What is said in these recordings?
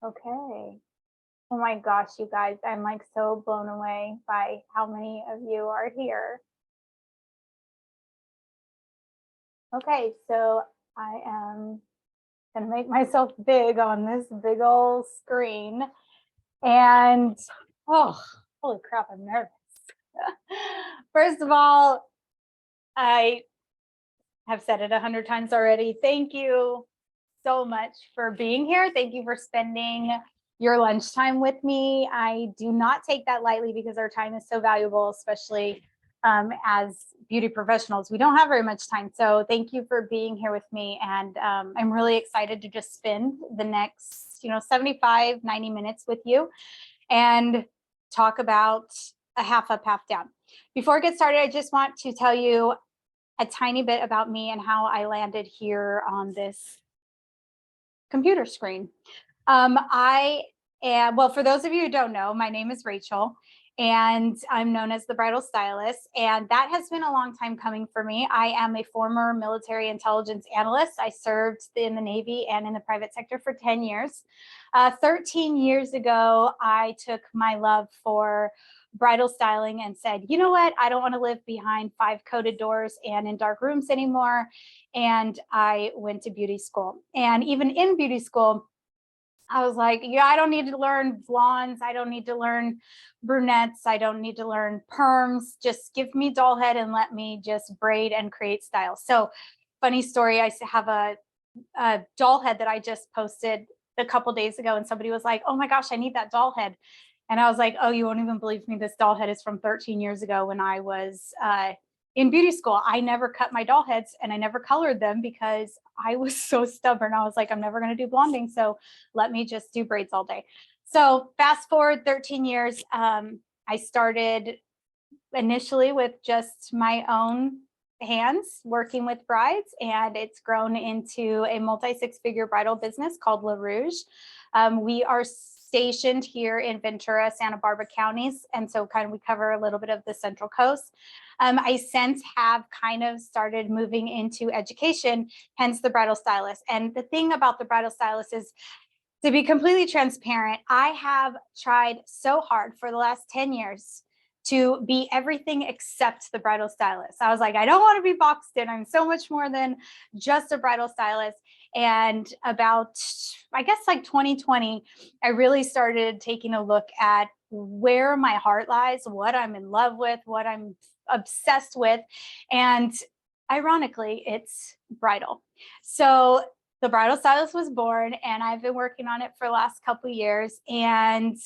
Okay. Oh my gosh, you guys, I'm like so blown away by how many of you are here. Okay, so I am gonna make myself big on this big old screen. And oh, holy crap, I'm nervous. First of all, I have said it 100 times already. Thank you so much for being here. Thank you for spending your lunchtime with me. I do not take that lightly because our time is so valuable, especially as beauty professionals. We don't have very much time. So thank you for being here with me. And I'm really excited to just spend the next, 75, 90 minutes with you and talk about a half up, half down. Before I get started, I just want to tell you a tiny bit about me and how I landed here on this computer screen. Well, for those of you who don't know, my name is Rachel and I'm known as the bridal stylist. And that has been a long time coming for me. I am a former military intelligence analyst. I served in the Navy and in the private sector for 10 years. 13 years ago, I took my love for bridal styling and said, you know what? I don't want to live behind 5 coded doors and in dark rooms anymore. And I went to beauty school. And even in beauty school, I was like, yeah, I don't need to learn blondes. I don't need to learn brunettes. I don't need to learn perms. Just give me doll head and let me just braid and create style. So funny story, I have a doll head that I just posted a couple days ago, and somebody was like, oh my gosh, I need that doll head. And I was like, oh, you won't even believe me. This doll head is from 13 years ago when I was in beauty school. I never cut my doll heads and I never colored them because I was so stubborn. I was like, I'm never going to do blonding. So let me just do braids all day. So fast forward 13 years. I started initially with just my own hands working with brides, and it's grown into a multi-6-figure bridal business called La Rouge. We are stationed here in Ventura, Santa Barbara counties, and so we cover a little bit of the Central Coast. I since have kind of started moving into education, hence the bridal stylist. And the thing about the bridal stylist is, to be completely transparent, I have tried so hard for the last 10 years to be everything except the bridal stylist. I was like, I don't want to be boxed in. I'm so much more than just a bridal stylist. And about, I guess, like 2020, I really started taking a look at where my heart lies, what I'm in love with, what I'm obsessed with. And ironically, it's bridal. So the bridal stylist was born, and I've been working on it for the last couple of years. And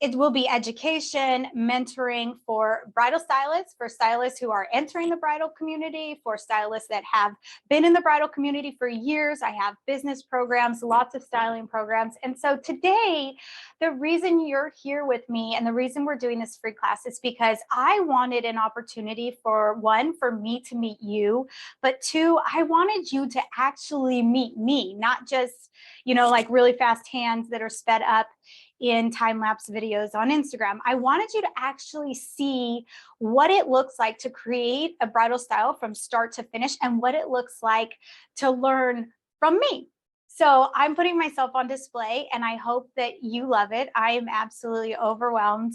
it will be education, mentoring for bridal stylists, for stylists who are entering the bridal community, for stylists that have been in the bridal community for years. I have business programs, lots of styling programs. And so today, the reason you're here with me and the reason we're doing this free class is because I wanted an opportunity for me to meet you, but 2, I wanted you to actually meet me, not just, like really fast hands that are sped up in time-lapse videos on Instagram. I wanted you to actually see what it looks like to create a bridal style from start to finish and what it looks like to learn from me. So I'm putting myself on display and I hope that you love it. I am absolutely overwhelmed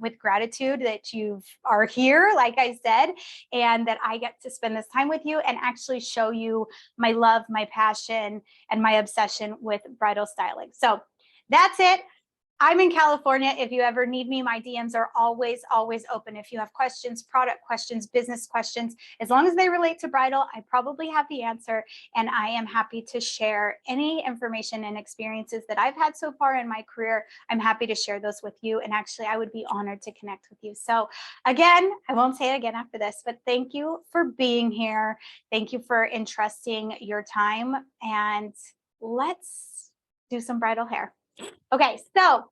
with gratitude that you are here, like I said, and that I get to spend this time with you and actually show you my love, my passion, and my obsession with bridal styling. So that's it. I'm in California. If you ever need me, my DMs are always, always open. If you have questions, product questions, business questions, as long as they relate to bridal, I probably have the answer. And I am happy to share any information and experiences that I've had so far in my career. I'm happy to share those with you. And actually, I would be honored to connect with you. So again, I won't say it again after this, but thank you for being here. Thank you for entrusting your time. And let's do some bridal hair. Okay, so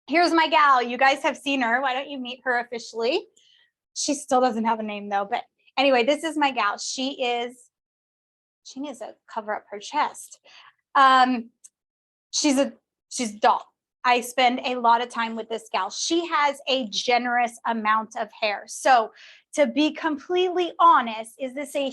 here's my gal. You guys have seen her. Why don't you meet her officially? She still doesn't have a name though, but anyway, this is my gal. She needs to cover up her chest. She's a doll. I spend a lot of time with this gal. She has a generous amount of hair. So to be completely honest, is this a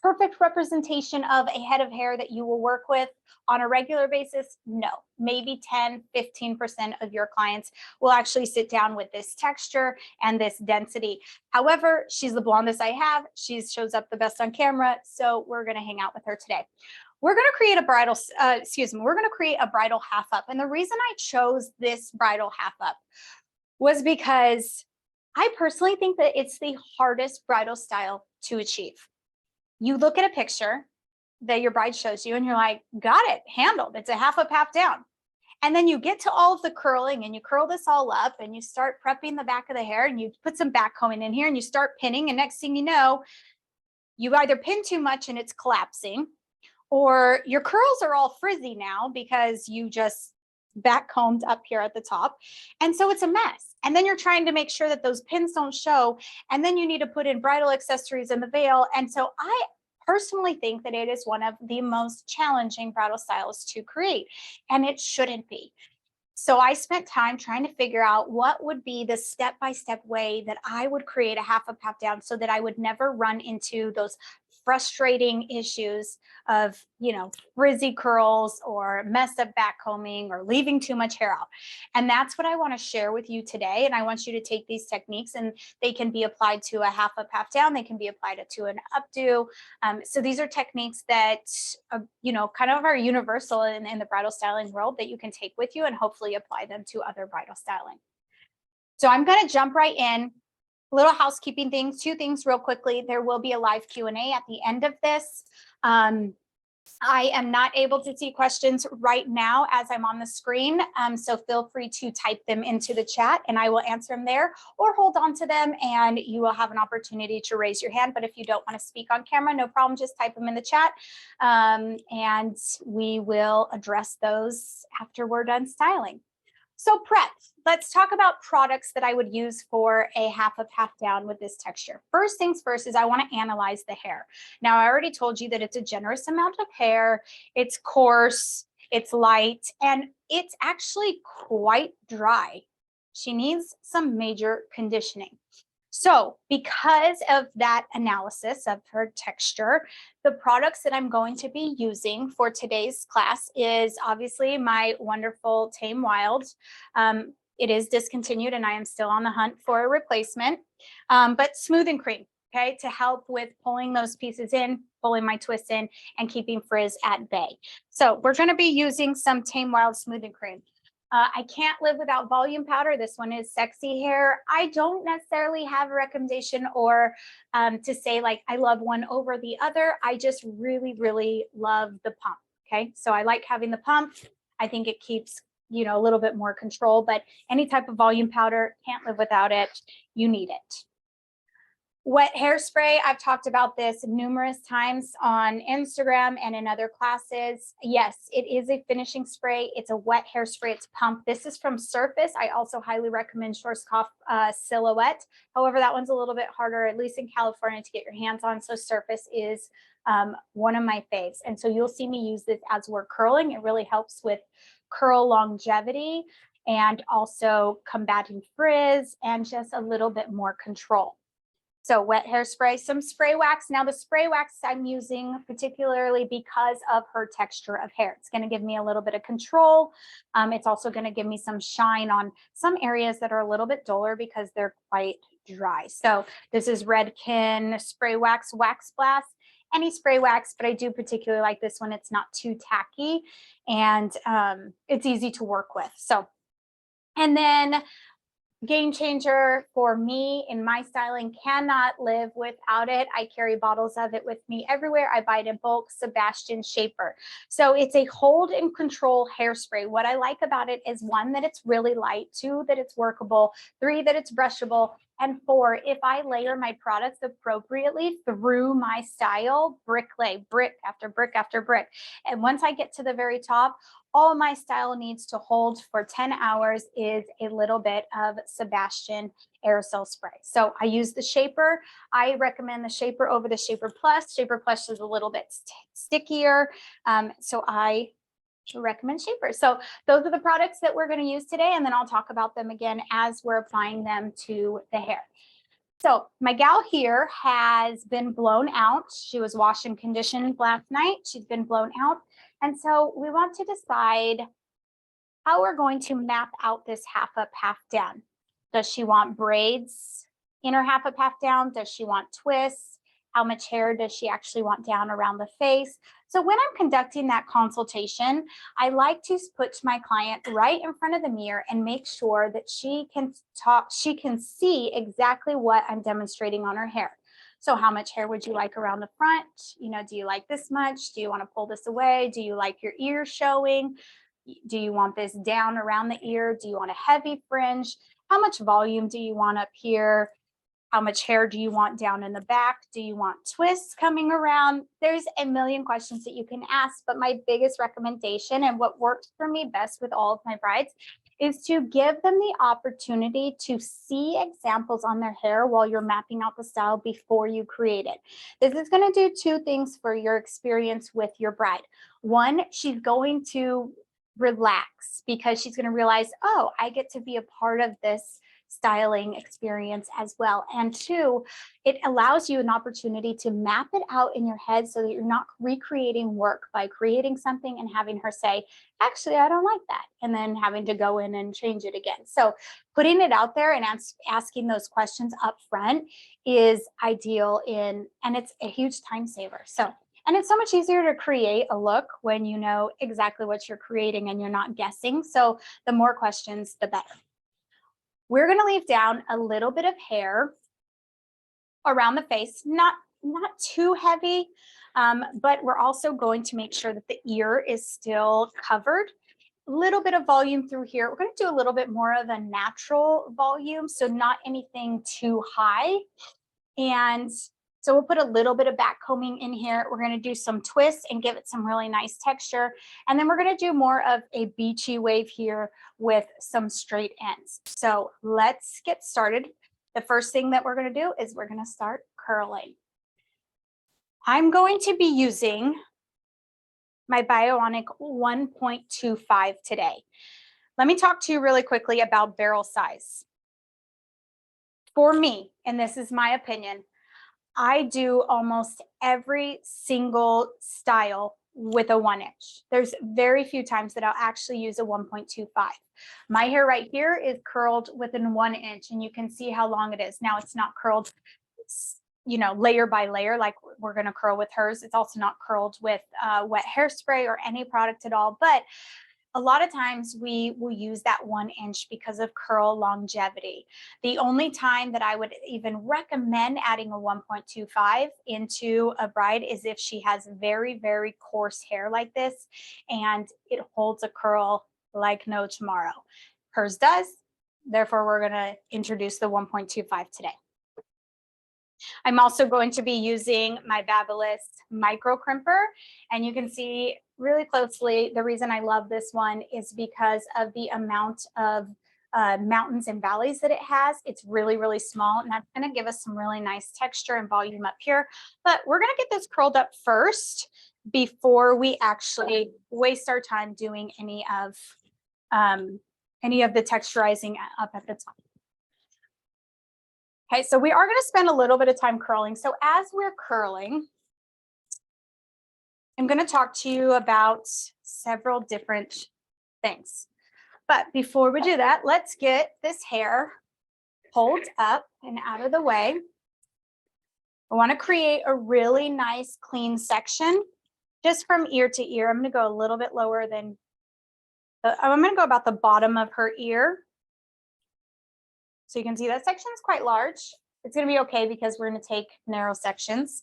perfect representation of a head of hair that you will work with on a regular basis? No, maybe 10, 15% of your clients will actually sit down with this texture and this density. However, she's the blondest I have. She shows up the best on camera. So we're going to hang out with her today. We're going to create a bridal, we're going to create a bridal half up. And the reason I chose this bridal half up was because I personally think that it's the hardest bridal style to achieve. You look at a picture that your bride shows you and you're like, got it, handled. It's a half up, half down. And then you get to all of the curling and you curl this all up and you start prepping the back of the hair and you put some back combing in here and you start pinning. And next thing you know, you either pin too much and it's collapsing, or your curls are all frizzy now because you just back combed up here at the top. And so it's a mess. And then you're trying to make sure that those pins don't show. And then you need to put in bridal accessories in the veil. And so I personally think that it is one of the most challenging bridal styles to create, and it shouldn't be. So I spent time trying to figure out what would be the step-by-step way that I would create a half up, half down so that I would never run into those frustrating issues of, frizzy curls or messed up back combing or leaving too much hair out. And that's what I want to share with you today. And I want you to take these techniques and they can be applied to a half up, half down. They can be applied to an updo. So these are techniques that, kind of are universal in the bridal styling world that you can take with you and hopefully apply them to other bridal styling. So I'm going to jump right in. Little housekeeping things, 2 things real quickly. There will be a live Q&A at the end of this. I am not able to see questions right now as I'm on the screen. So feel free to type them into the chat and I will answer them there, or hold on to them and you will have an opportunity to raise your hand. But if you don't want to speak on camera, no problem, just type them in the chat. And we will address those after we're done styling. So prep, let's talk about products that I would use for a half up, half down with this texture. First things first is I want to analyze the hair. Now, I already told you that it's a generous amount of hair. It's coarse, it's light, and it's actually quite dry. She needs some major conditioning. So because of that analysis of her texture, the products that I'm going to be using for today's class is obviously my wonderful Tame Wild. It is discontinued and I am still on the hunt for a replacement, but Smooth & Cream, okay, to help with pulling those pieces in, pulling my twists in, and keeping frizz at bay. So we're going to be using some Tame Wild Smooth & Cream. I can't live without volume powder. This one is sexy hair. I don't necessarily have a recommendation or to say like I love one over the other. I just really, really love the pump. Okay, so I like having the pump. I think it keeps, a little bit more control, but any type of volume powder, can't live without it. You need it. Wet hairspray, I've talked about this numerous times on Instagram and in other classes. Yes, it is a finishing spray. It's a wet hairspray. It's pump. This is from Surface. I also highly recommend Schwarzkopf Silhouette. However, that one's a little bit harder, at least in California, to get your hands on. So Surface is one of my faves. And so you'll see me use this as we're curling. It really helps with curl longevity and also combating frizz and just a little bit more control. So wet hairspray, some spray wax. Now the spray wax I'm using particularly because of her texture of hair. It's going to give me a little bit of control. It's also going to give me some shine on some areas that are a little bit duller because they're quite dry. So this is Redken Spray Wax Wax Blast. Any spray wax, but I do particularly like this one. It's not too tacky and it's easy to work with. So, and then game changer for me in my styling, cannot live without it. I carry bottles of it with me everywhere. I buy it in bulk, Sebastian Shaper. So it's a hold and control hairspray. What I like about it is 1, that it's really light, 2, that it's workable, 3, that it's brushable, and 4, if I layer my products appropriately through my style, brick after brick after brick. And once I get to the very top, all my style needs to hold for 10 hours is a little bit of Sebastian aerosol spray. So I use the Shaper. I recommend the Shaper over the Shaper Plus. Shaper Plus is a little bit stickier. So I recommend Shaper. So those are the products that we're going to use today, and then I'll talk about them again as we're applying them to the hair. So my gal here has been blown out. She was washed and conditioned last night. She's been blown out. And so we want to decide how we're going to map out this half up, half down. Does she want braids in her half up, half down? Does she want twists? How much hair does she actually want down around the face? So when I'm conducting that consultation, I like to put my client right in front of the mirror and make sure that she can see exactly what I'm demonstrating on her hair. So how much hair would you like around the front? You know, do you like this much? Do you want to pull this away? Do you like your ears showing? Do you want this down around the ear? Do you want a heavy fringe? How much volume do you want up here? How much hair do you want down in the back? Do you want twists coming around? There's a million questions that you can ask, but my biggest recommendation and what works for me best with all of my brides is to give them the opportunity to see examples on their hair while you're mapping out the style before you create it. This is going to do two things for your experience with your bride. One, she's going to relax because she's going to realize, oh, I get to be a part of this styling experience as well. And two, it allows you an opportunity to map it out in your head so that you're not recreating work by creating something and having her say, actually, I don't like that, and then having to go in and change it again. So putting it out there and asking those questions up front is ideal and it's a huge time saver. And it's so much easier to create a look when you know exactly what you're creating and you're not guessing. So the more questions, the better. We're going to leave down a little bit of hair around the face, not too heavy, but we're also going to make sure that the ear is still covered. A little bit of volume through here. We're going to do a little bit more of a natural volume, so not anything too high. And so we'll put a little bit of back combing in here. We're going to do some twists and give it some really nice texture. And then we're going to do more of a beachy wave here with some straight ends. So let's get started. The first thing that we're going to do is we're going to start curling. I'm going to be using my Bionic 1.25 today. Let me talk to you really quickly about barrel size. For me, and this is my opinion, I do almost every single style with a 1-inch. There's very few times that I'll actually use a 1.25. My hair right here is curled within 1 inch, and you can see how long it is. Now it's not curled, you know, layer by layer like we're going to curl with hers. It's also not curled with wet hairspray or any product at all, but a lot of times we will use that 1 inch because of curl longevity. The only time that I would even recommend adding a 1.25 into a bride is if she has very, very coarse hair like this and it holds a curl like no tomorrow. Hers does. Therefore, we're going to introduce the 1.25 today. I'm also going to be using my Babyliss micro crimper, and you can see really closely the reason I love this one is because of the amount of mountains and valleys that it has. It's really, really small, and that's going to give us some really nice texture and volume up here. But we're going to get this curled up first before we actually waste our time doing any of the texturizing up at the top. Okay, so we are going to spend a little bit of time curling. So as we're curling, I'm going to talk to you about several different things. But before we do that, let's get this hair pulled up and out of the way. I want to create a really nice clean section just from ear to ear. I'm going to go a little bit lower than, I'm going to go about the bottom of her ear. So you can see that section is quite large. It's going to be okay because we're going to take narrow sections.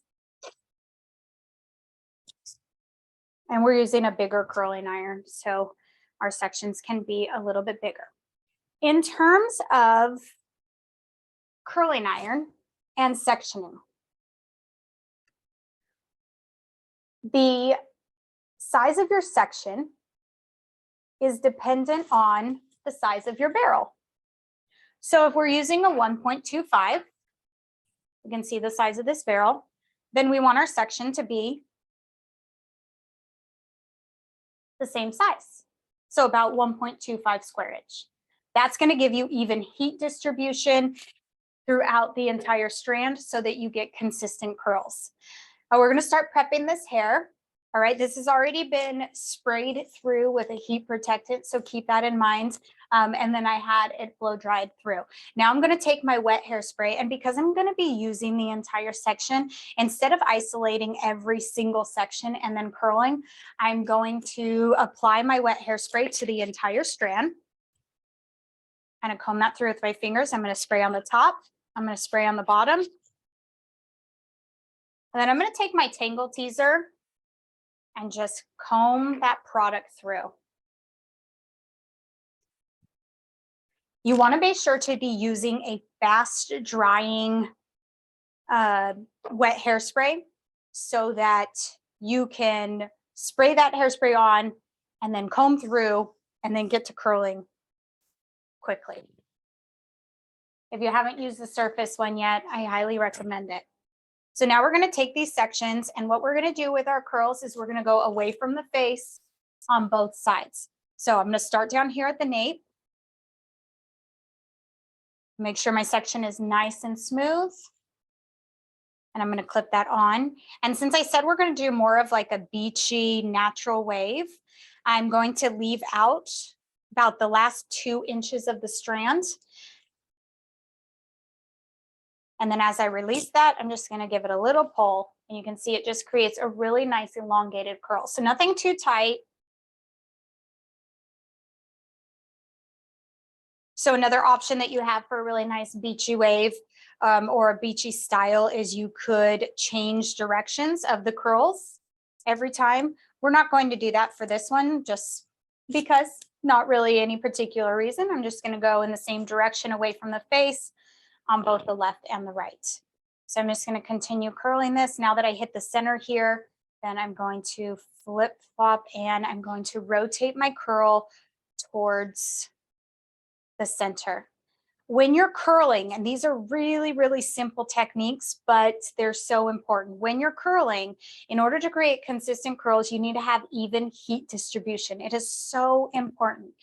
And we're using a bigger curling iron, so our sections can be a little bit bigger. In terms of curling iron and sectioning, the size of your section is dependent on the size of your barrel. So if we're using a 1.25, you can see the size of this barrel, then we want our section to be the same size. So about 1.25 square inch. That's going to give you even heat distribution. throughout the entire strand so that you get consistent curls. We're going to start prepping this hair. All right, this has already been sprayed through with a heat protectant, so keep that in mind. And then I had it blow dried through. Now I'm going to take my wet hairspray, and because I'm going to be using the entire section, instead of isolating every single section and then curling, I'm going to apply my wet hairspray to the entire strand. Kind of comb that through with my fingers. I'm going to spray on the top. I'm going to spray on the bottom. And then I'm going to take my Tangle Teaser and just comb that product through. You want to be sure to be using a fast drying wet hairspray so that you can spray that hairspray on and then comb through and then get to curling quickly. If you haven't used the surface one yet, I highly recommend it. So now we're going to take these sections, and what we're going to do with our curls is we're going to go away from the face on both sides. So I'm going to start down here at the nape. Make sure my section is nice and smooth. And I'm going to clip that on. And since I said we're going to do more of like a beachy natural wave, I'm going to leave out about the last 2 inches of the strand. And then as I release that, I'm just going to give it a little pull, and you can see it just creates a really nice elongated curl. So nothing too tight. So another option that you have for a really nice beachy wave or a beachy style is you could change directions of the curls every time. We're not going to do that for this one just because, not really any particular reason. I'm just going to go in the same direction away from the face on both the left and the right. So I'm just going to continue curling this. Now that I hit the center here, then I'm going to flip flop and I'm going to rotate my curl towards the center. When you're curling, and these are really, really simple techniques, but they're so important. When you're curling, in order to create consistent curls, you need to have even heat distribution. It is so important.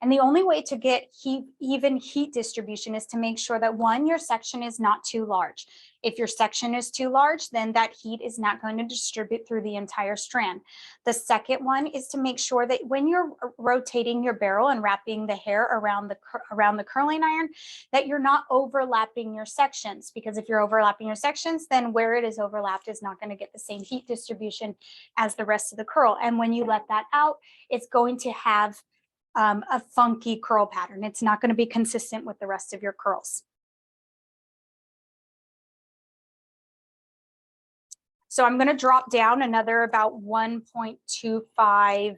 And the only way to get even heat distribution is to make sure that, one, your section is not too large. If your section is too large, then that heat is not going to distribute through the entire strand. The second one is to make sure that when you're rotating your barrel and wrapping the hair around the curling iron, that you're not overlapping your sections, because if you're overlapping your sections, then where it is overlapped is not going to get the same heat distribution as the rest of the curl. And when you let that out, it's going to have a funky curl pattern. It's not going to be consistent with the rest of your curls. So I'm going to drop down another about 1.25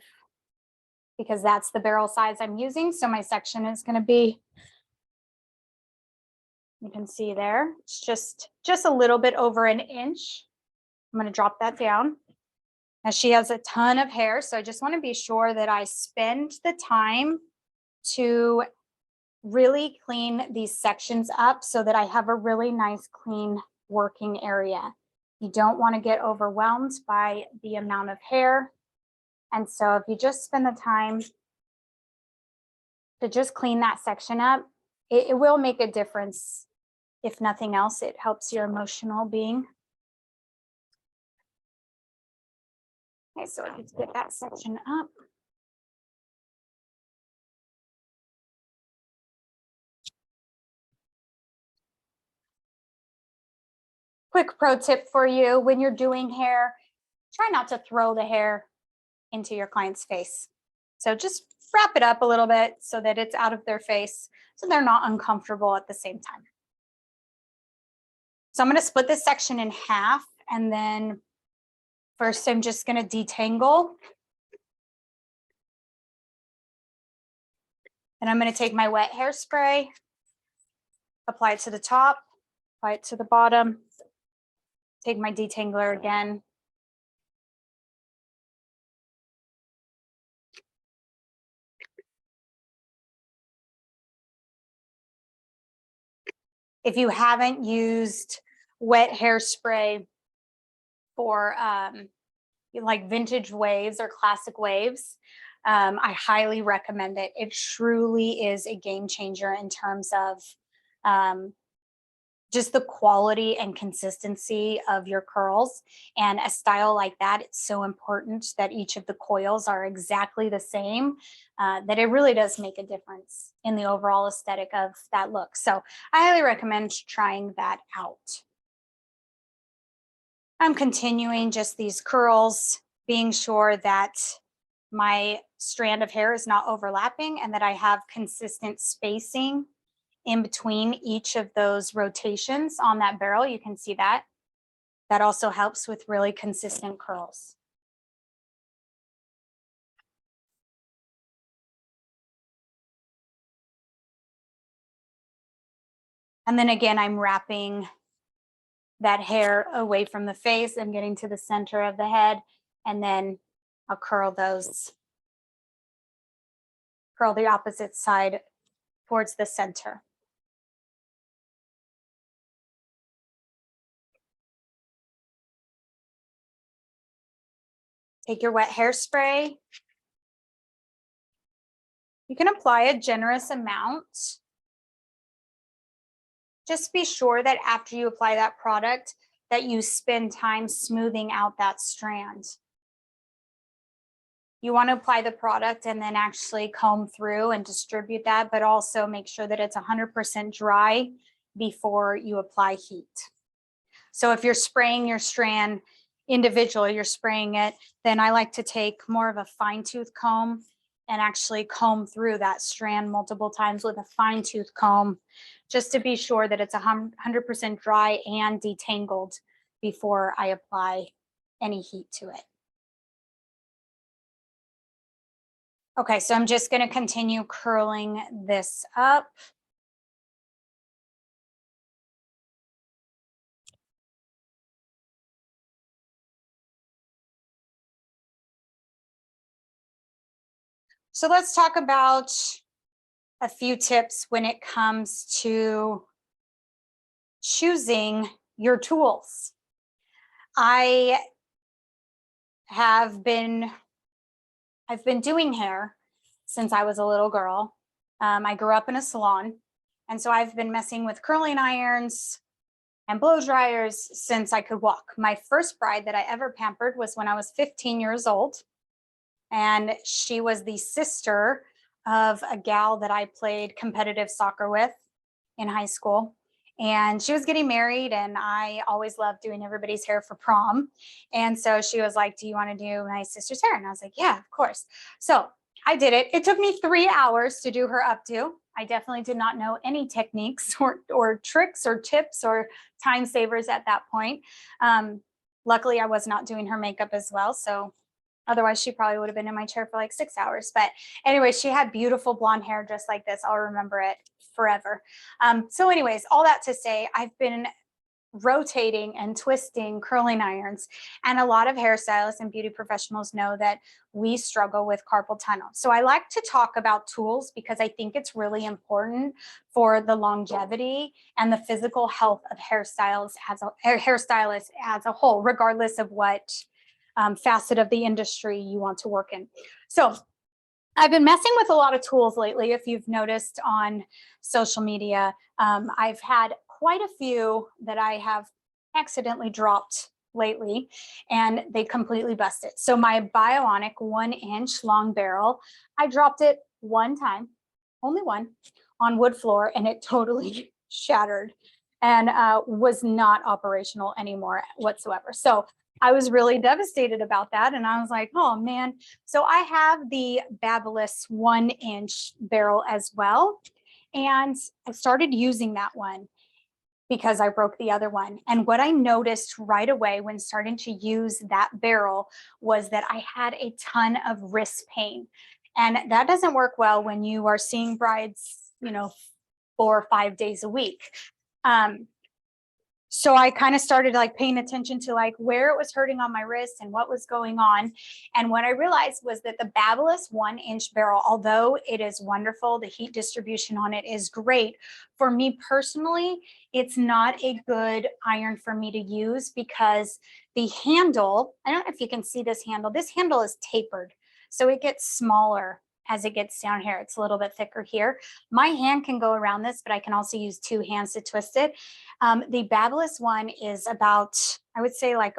because that's the barrel size I'm using. So my section is going to be, you can see there, it's just a little bit over an inch. I'm going to drop that down. Now she has a ton of hair, so I just want to be sure that I spend the time to really clean these sections up so that I have a really nice clean working area. You don't want to get overwhelmed by the amount of hair. And so if you just spend the time to just clean that section up, it will make a difference. If nothing else, it helps your emotional being. Okay, so let's get that section up. Quick pro tip for you: when you're doing hair, try not to throw the hair into your client's face. So just wrap it up a little bit so that it's out of their face, so they're not uncomfortable at the same time. So I'm going to split this section in half, and then first I'm just going to detangle. And I'm going to take my wet hairspray, apply it to the top, apply it to the bottom, take my detangler again. If you haven't used wet hairspray for like vintage waves or classic waves, I highly recommend it. It truly is a game changer in terms of just the quality and consistency of your curls. And a style like that, it's so important that each of the coils are exactly the same, that it really does make a difference in the overall aesthetic of that look. So I highly recommend trying that out. I'm continuing just these curls, being sure that my strand of hair is not overlapping and that I have consistent spacing in between each of those rotations on that barrel. You can see that. That also helps with really consistent curls. And then again, I'm wrapping that hair away from the face. I'm getting to the center of the head, and then I'll curl the opposite side towards the center. Take your wet hairspray. You can apply a generous amount. Just be sure that after you apply that product, that you spend time smoothing out that strand. You want to apply the product and then actually comb through and distribute that, but also make sure that it's 100% dry before you apply heat. So if you're spraying your strand individually, you're spraying it, then I like to take more of a fine tooth comb and actually comb through that strand multiple times with a fine tooth comb, just to be sure that it's 100% dry and detangled before I apply any heat to it. Okay, so I'm just going to continue curling this up. So let's talk about a few tips when it comes to choosing your tools. I've been doing hair since I was a little girl. I grew up in a salon, and so I've been messing with curling irons and blow dryers since I could walk. My first bride that I ever pampered was when I was 15 years old. And she was the sister of a gal that I played competitive soccer with in high school. And she was getting married, and I always loved doing everybody's hair for prom. And so she was like, do you want to do my sister's hair? And I was like, yeah, of course. So I did it. It took me 3 hours to do her updo. I definitely did not know any techniques or tricks or tips or time savers at that point. Luckily, I was not doing her makeup as well. So otherwise, she probably would have been in my chair for like 6 hours. But anyway, she had beautiful blonde hair just like this. I'll remember it forever. So anyways, all that to say, I've been rotating and twisting curling irons. And a lot of hairstylists and beauty professionals know that we struggle with carpal tunnel. So I like to talk about tools because I think it's really important for the longevity and the physical health of hairstylists as a whole, regardless of what facet of the industry you want to work in. So I've been messing with a lot of tools lately. If you've noticed on social media, I've had quite a few that I have accidentally dropped lately, and they completely busted. So my Bionic 1-inch long barrel, I dropped it one time, only one, on wood floor, and it totally shattered and was not operational anymore whatsoever. So I was really devastated about that. And I was like, oh man. So I have the Babyliss 1-inch barrel as well. And I started using that one because I broke the other one. And what I noticed right away when starting to use that barrel was that I had a ton of wrist pain. And that doesn't work well when you are seeing brides, 4 or 5 days a week. So I kind of started like paying attention to like where it was hurting on my wrist and what was going on. And what I realized was that the Babyliss 1-inch barrel, although it is wonderful, the heat distribution on it is great. For me personally, it's not a good iron for me to use because the handle, I don't know if you can see this handle is tapered. So it gets smaller as it gets down here. It's a little bit thicker here. My hand can go around this, but I can also use 2 hands to twist it. The babless one is about, I would say like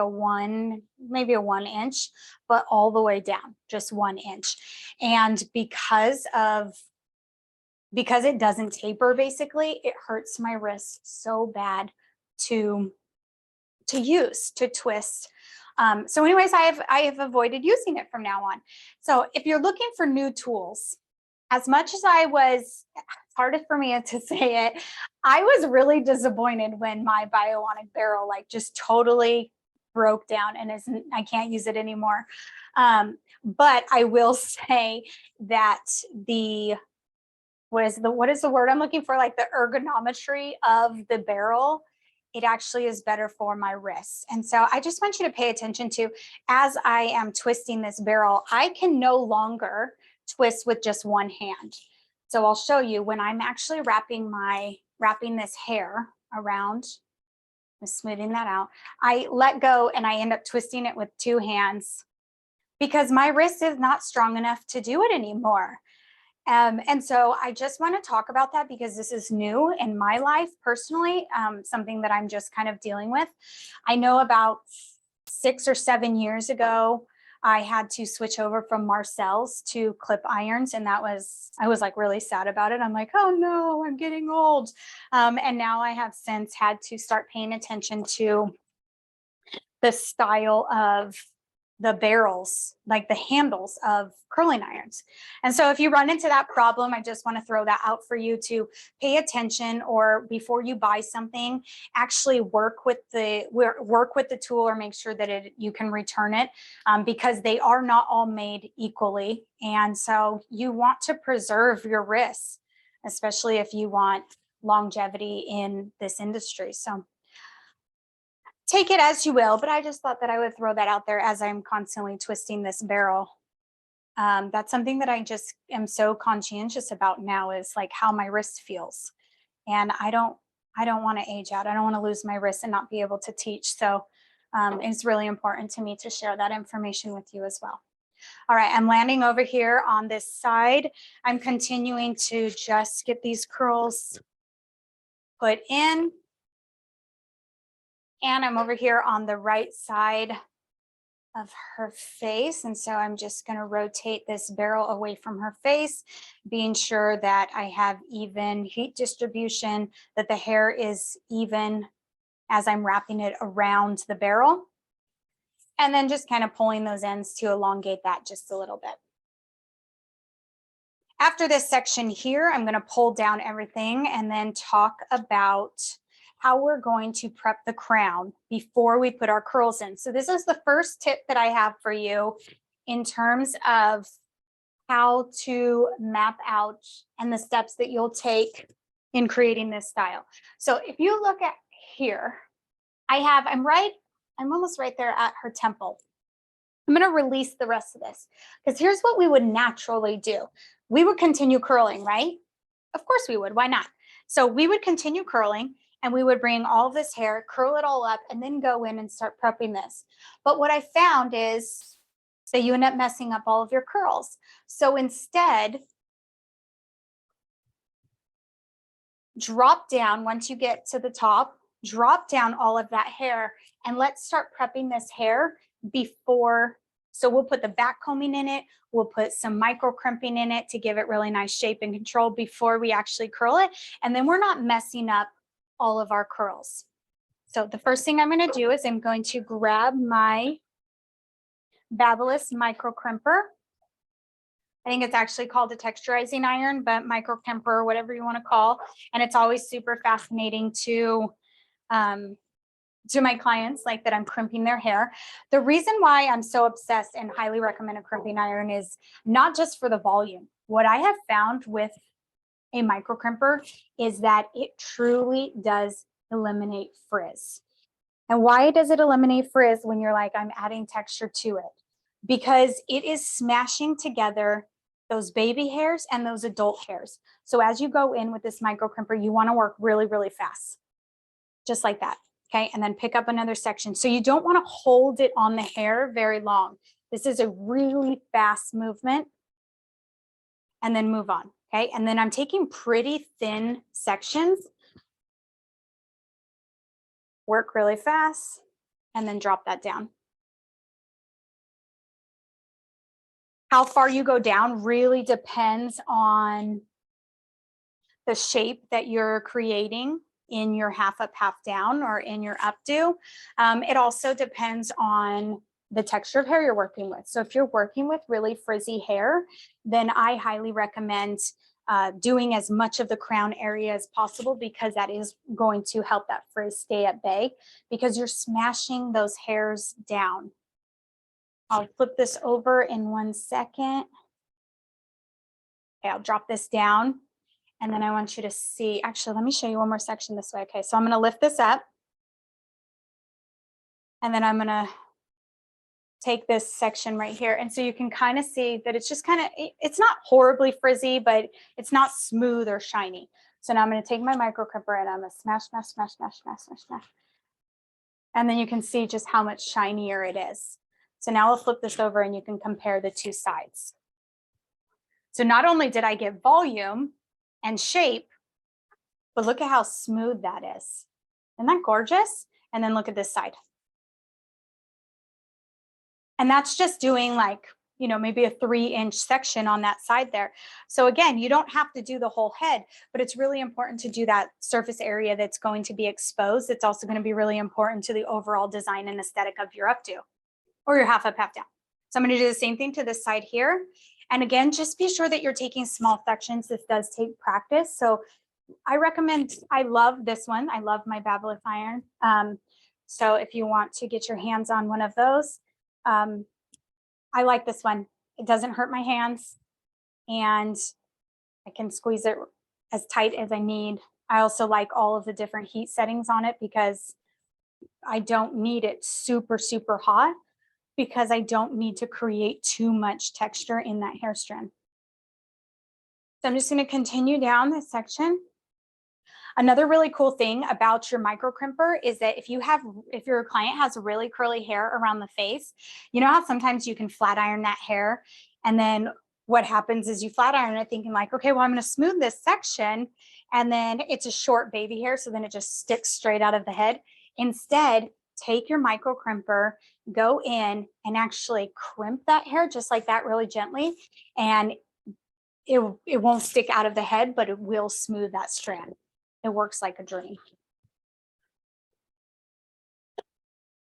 maybe a 1 inch, but all the way down, just 1 inch. And because it doesn't taper, basically, it hurts my wrist so bad to twist. So anyways, I have avoided using it from now on. So if you're looking for new tools, as much as it's hard for me to say it, I was really disappointed when my bionic barrel like just totally broke down and I can't use it anymore. But I will say that what is the word I'm looking for? Like the ergonometry of the barrel, it actually is better for my wrists. And so I just want you to pay attention to, as I am twisting this barrel, I can no longer twist with just one hand. So I'll show you when I'm actually wrapping this hair around, I'm smoothing that out. I let go and I end up twisting it with 2 hands because my wrist is not strong enough to do it anymore. And so I just want to talk about that because this is new in my life personally, something that I'm just kind of dealing with. I know about 6 or 7 years ago, I had to switch over from Marcel's to clip irons. And I was like really sad about it. I'm like, oh no, I'm getting old. And now I have since had to start paying attention to the style of the barrels, like the handles of curling irons. And so if you run into that problem, I just want to throw that out for you to pay attention, or before you buy something, actually work with the tool or make sure that you can return it, because they are not all made equally. And so you want to preserve your wrists, especially if you want longevity in this industry. So take it as you will, but I just thought that I would throw that out there as I'm constantly twisting this barrel. That's something that I just am so conscientious about now, is like how my wrist feels. And I don't want to age out. I don't want to lose my wrist and not be able to teach. So it's really important to me to share that information with you as well. All right, I'm landing over here on this side. I'm continuing to just get these curls put in. And I'm over here on the right side of her face. And so I'm just going to rotate this barrel away from her face, being sure that I have even heat distribution, that the hair is even as I'm wrapping it around the barrel. And then just kind of pulling those ends to elongate that just a little bit. After this section here, I'm going to pull down everything and then talk about how we're going to prep the crown before we put our curls in. So this is the first tip that I have for you in terms of how to map out and the steps that you'll take in creating this style. So if you look at here, I'm almost right there at her temple. I'm going to release the rest of this because here's what we would naturally do. We would continue curling, right? Of course we would. Why not? So we would continue curling, and we would bring all of this hair, curl it all up, and then go in and start prepping this. But what I found is that you end up messing up all of your curls. So instead, drop down once you get to the top, drop down all of that hair, and let's start prepping this hair before. So we'll put the back combing in it. We'll put some micro crimping in it to give it really nice shape and control before we actually curl it. And then we're not messing up all of our curls. So the first thing I'm going to do is I'm going to grab my Babyliss micro crimper. I think it's actually called a texturizing iron, but micro crimper, whatever you want to call. And it's always super fascinating to my clients, like that I'm crimping their hair. The reason why I'm so obsessed and highly recommend a crimping iron is not just for the volume. What I have found with a micro crimper is that it truly does eliminate frizz. And why does it eliminate frizz when you're like, I'm adding texture to it? Because it is smashing together those baby hairs and those adult hairs. So as you go in with this micro crimper, you want to work really, really fast, just like that. Okay, and then pick up another section. So you don't want to hold it on the hair very long. This is a really fast movement. and then move on. Okay. And then I'm taking pretty thin sections, work really fast, and then drop that down. How far you go down really depends on the shape that you're creating in your half up, half down, or in your updo. It also depends on the texture of hair you're working with. So if you're working with really frizzy hair, then I highly recommend doing as much of the crown area as possible, because that is going to help that frizz stay at bay, because you're smashing those hairs down. I'll flip this over in 1 second. Okay, I'll drop this down. And then I want you to see, actually, let me show you one more section this way. Okay, so I'm gonna lift this up. And then I'm gonna take this section right here. And so you can kind of see that it's just kind of, it's not horribly frizzy, but it's not smooth or shiny. So now I'm gonna take my micro crimper and I'm gonna smash, smash, smash, smash, smash, smash, smash. And then you can see just how much shinier it is. So now I'll flip this over and you can compare the two sides. So not only did I get volume and shape, but look at how smooth that is. Isn't that gorgeous? And then look at this side. And that's just doing like, you know, maybe a 3-inch section on that side there. So again, you don't have to do the whole head, but it's really important to do that surface area that's going to be exposed. It's also going to be really important to the overall design and aesthetic of your updo or your half up, half down. So I'm going to do the same thing to this side here. And again, just be sure that you're taking small sections. This does take practice. So I recommend, I love this one. I love my Babyliss iron. So if you want to get your hands on one of those, I like this one. It doesn't hurt my hands and I can squeeze it as tight as I need. I also like all of the different heat settings on it because I don't need it super, super hot, because I don't need to create too much texture in that hair strand. So I'm just going to continue down this section. Another really cool thing about your micro crimper is that if your client has really curly hair around the face, you know how sometimes you can flat iron that hair, and then what happens is you flat iron it thinking like, okay, well, I'm going to smooth this section, and then it's a short baby hair, so then it just sticks straight out of the head. Instead, take your micro crimper, go in and actually crimp that hair just like that really gently, and it won't stick out of the head, but it will smooth that strand. It works like a dream.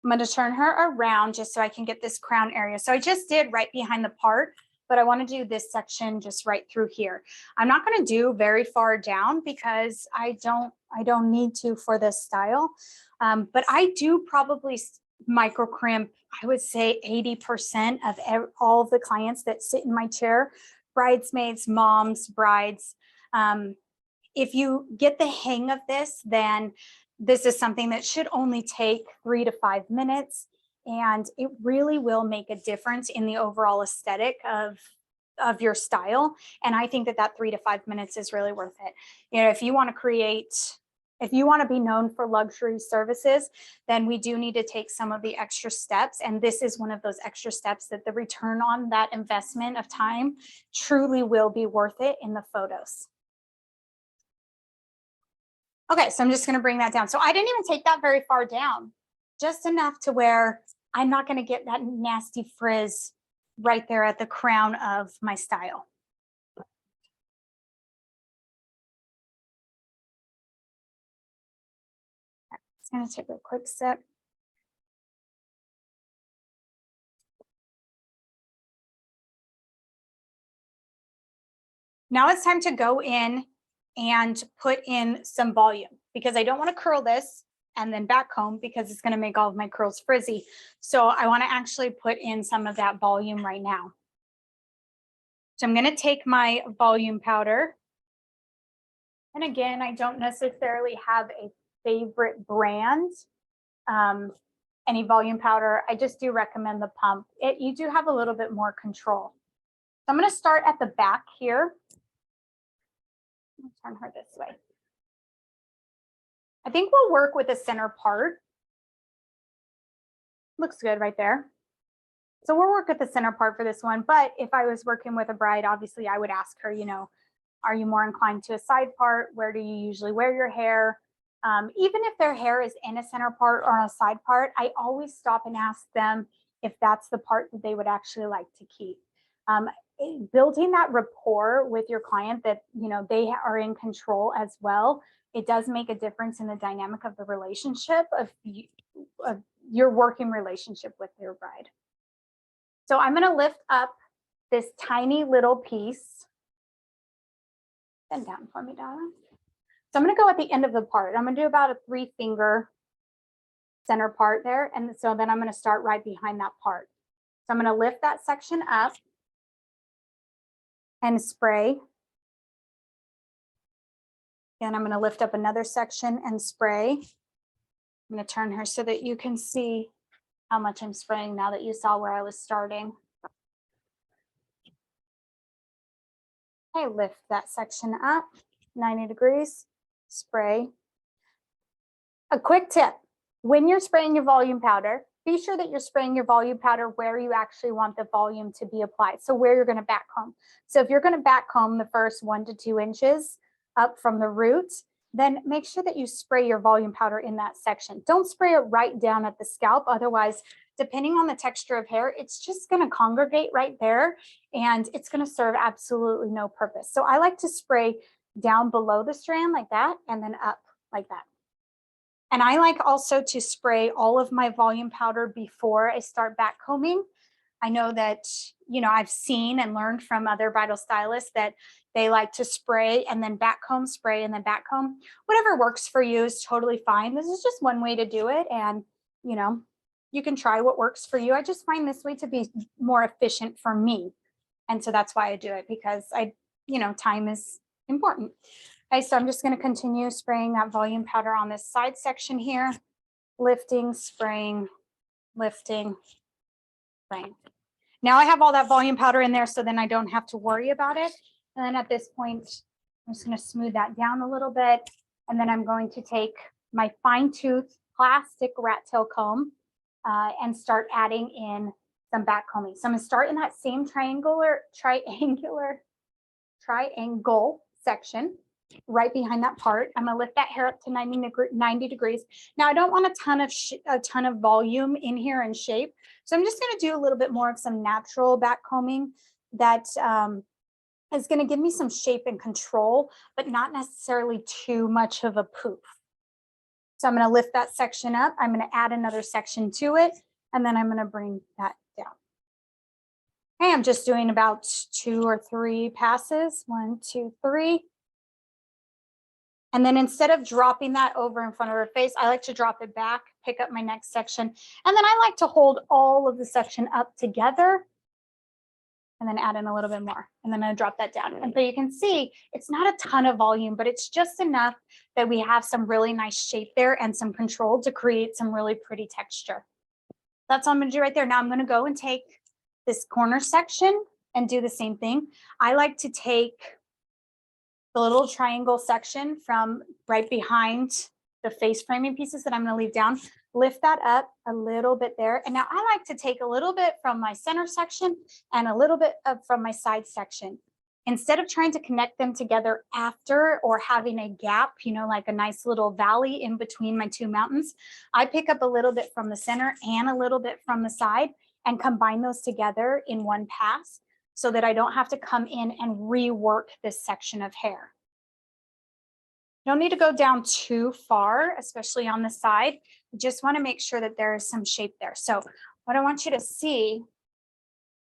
I'm going to turn her around just so I can get this crown area. So I just did right behind the part, but I want to do this section just right through here. I'm not going to do very far down because I don't need to for this style. But I do probably micro crimp, I would say 80% of all of the clients that sit in my chair, bridesmaids, moms, brides. If you get the hang of this, then this is something that should only take 3 to 5 minutes, and it really will make a difference in the overall aesthetic of your style. And I think that 3 to 5 minutes is really worth it. You know, if you want to be known for luxury services, then we do need to take some of the extra steps. And this is one of those extra steps that the return on that investment of time truly will be worth it in the photos. Okay, so I'm just going to bring that down. So I didn't even take that very far down, just enough to where I'm not going to get that nasty frizz right there at the crown of my style. It's going to take a quick sip. Now it's time to go in and put in some volume, because I don't want to curl this and then back comb because it's going to make all of my curls frizzy. So I want to actually put in some of that volume right now. So I'm going to take my volume powder. And again, I don't necessarily have a favorite brand, any volume powder. I just do recommend the pump. You do have a little bit more control. So I'm going to start at the back here. Turn her this way. I think we'll work with the center part. Looks good right there. So we'll work at the center part for this one. But if I was working with a bride, obviously I would ask her, are you more inclined to a side part? Where do you usually wear your hair? Even if their hair is in a center part or on a side part, I always stop and ask them if that's the part that they would actually like to keep. Building that rapport with your client that, they are in control as well, it does make a difference in the dynamic of the relationship of your working relationship with your bride. So I'm going to lift up this tiny little piece. Bend down for me, darling. So I'm going to go at the end of the part. I'm going to do about a 3-finger center part there. And so then I'm going to start right behind that part. So I'm going to lift that section up and spray. And I'm going to lift up another section and spray. I'm going to turn her so that you can see how much I'm spraying now that you saw where I was starting. Okay, lift that section up 90 degrees, spray. A quick tip, when you're spraying your volume powder, be sure that you're spraying your volume powder where you actually want the volume to be applied. So where you're going to back comb. So if you're going to back comb the first 1 to 2 inches up from the root, then make sure that you spray your volume powder in that section. Don't spray it right down at the scalp. Otherwise, depending on the texture of hair, it's just going to congregate right there and it's going to serve absolutely no purpose. So I like to spray down below the strand like that and then up like that. And I like also to spray all of my volume powder before I start back combing. I know that, I've seen and learned from other bridal stylists that they like to spray and then back comb, spray and then back comb. Whatever works for you is totally fine. This is just one way to do it. And, you can try what works for you. I just find this way to be more efficient for me. And so that's why I do it, because time is important. Okay, so I'm just going to continue spraying that volume powder on this side section here, lifting, spraying, lifting, spraying. Now I have all that volume powder in there, so then I don't have to worry about it. And then at this point, I'm just going to smooth that down a little bit. And then I'm going to take my fine tooth plastic rat tail comb and start adding in some back combing. So I'm going to start in that same triangle section right behind that part. I'm going to lift that hair up to 90 degrees. Now I don't want a ton of volume in here and shape. So I'm just going to do a little bit more of some natural back combing that is going to give me some shape and control, but not necessarily too much of a poof. So I'm going to lift that section up. I'm going to add another section to it, and then I'm going to bring that down. Okay, I'm just doing about 2 or 3 passes. 1, 2, 3. And then instead of dropping that over in front of her face, I like to drop it back, pick up my next section. And then I like to hold all of the section up together and then add in a little bit more. And then I drop that down. And so you can see it's not a ton of volume, but it's just enough that we have some really nice shape there and some control to create some really pretty texture. That's all I'm going to do right there. Now I'm going to go and take this corner section and do the same thing. I like to take the little triangle section from right behind the face framing pieces that I'm going to leave down, lift that up a little bit there. And now I like to take a little bit from my center section and a little bit from my side section. Instead of trying to connect them together after or having a gap, like a nice little valley in between my 2 mountains, I pick up a little bit from the center and a little bit from the side and combine those together in one pass so that I don't have to come in and rework this section of hair. You don't need to go down too far, especially on the side. You just want to make sure that there is some shape there. So what I want you to see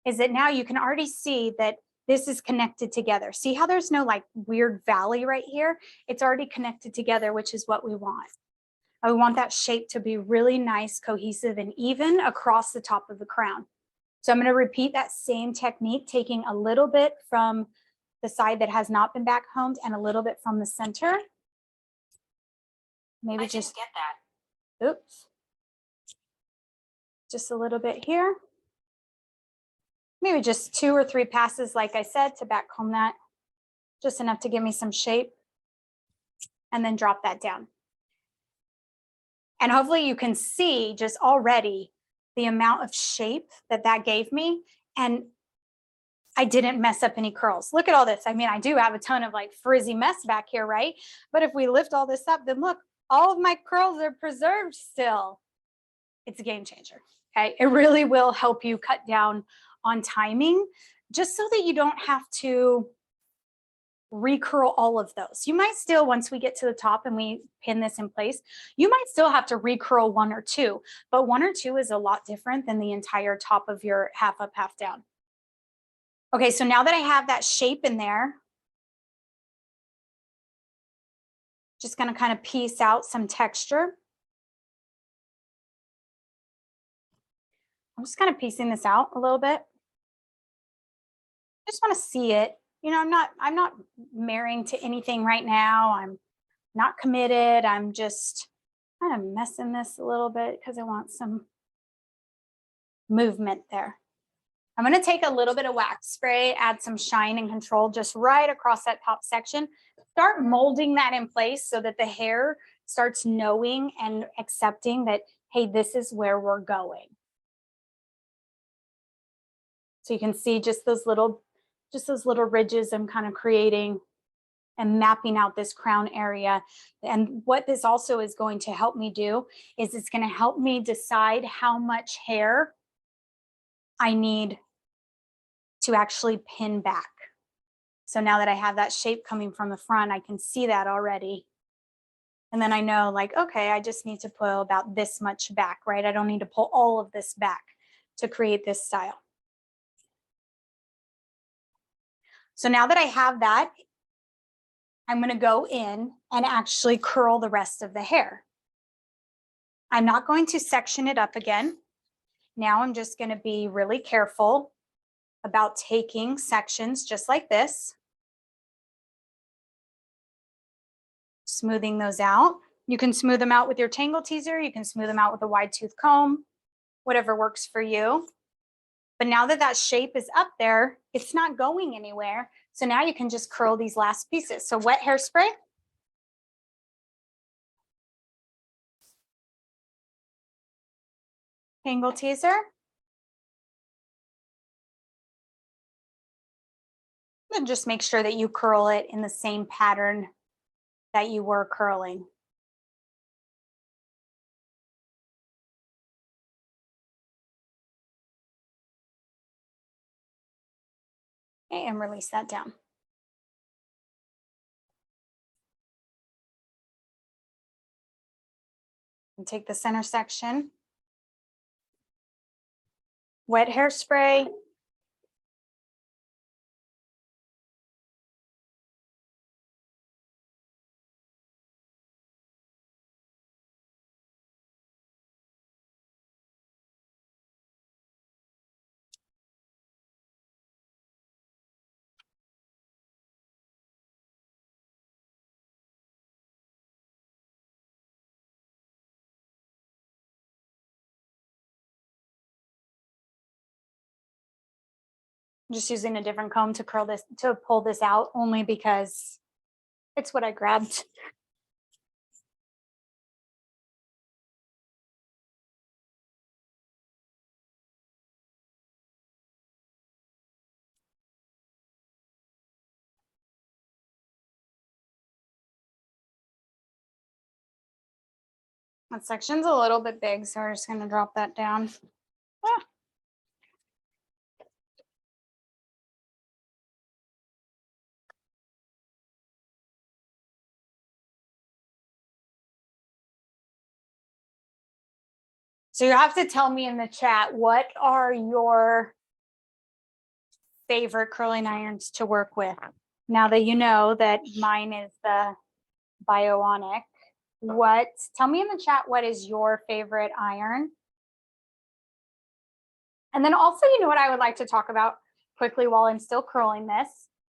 is that now you can already see that this is connected together. See how there's no like weird valley right here? It's already connected together, which is what we want. I want that shape to be really nice, cohesive, and even across the top of the crown. So I'm going to repeat that same technique, taking a little bit from the side that has not been back combed and a little bit from the center. Maybe I just get that. Oops. Just a little bit here. Maybe just 2 or 3 passes, like I said, to back comb that. Just enough to give me some shape. And then drop that down. And hopefully you can see just already the amount of shape that that gave me. And I didn't mess up any curls. Look at all this. I mean, I do have a ton of like frizzy mess back here, right? But if we lift all this up, then look, all of my curls are preserved still. It's a game changer. Okay. It really will help you cut down on timing just so that you don't have to recurl all of those. You might still, once we get to the top and we pin this in place, you might still have to recurl one or two, but one or two is a lot different than the entire top of your half up, half down. Okay, so now that I have that shape in there, just going to kind of piece out some texture. I'm just kind of piecing this out a little bit. Just want to see it. You know, I'm not marrying to anything right now. I'm not committed. I'm just kind of messing this a little bit because I want some movement there. I'm going to take a little bit of wax spray, add some shine and control just right across that top section. Start molding that in place so that the hair starts knowing and accepting that, hey, this is where we're going. So you can see just those little ridges I'm kind of creating and mapping out this crown area. And what this also is going to help me do is it's going to help me decide how much hair I need to actually pin back. So now that I have that shape coming from the front, I can see that already. And then I know like, okay, I just need to pull about this much back, right? I don't need to pull all of this back to create this style. So now that I have that, I'm going to go in and actually curl the rest of the hair. I'm not going to section it up again. Now I'm just going to be really careful about taking sections just like this, smoothing those out. You can smooth them out with your tangle teaser. You can smooth them out with a wide tooth comb, whatever works for you. But now that that shape is up there, it's not going anywhere. So now you can just curl these last pieces. So wet hairspray. Tangle teaser. And just make sure that you curl it in the same pattern that you were curling. Okay, and release that down. And take the center section. Wet hairspray. I'm just using a different comb to curl this, to pull this out, only because it's what I grabbed. That section's a little bit big, so we're just going to drop that down. Ah. So you have to tell me in the chat, what are your favorite curling irons to work with? Now that you know that mine is the Bionic, tell me in the chat, what is your favorite iron? And then also, you know what I would like to talk about quickly while I'm still curling this,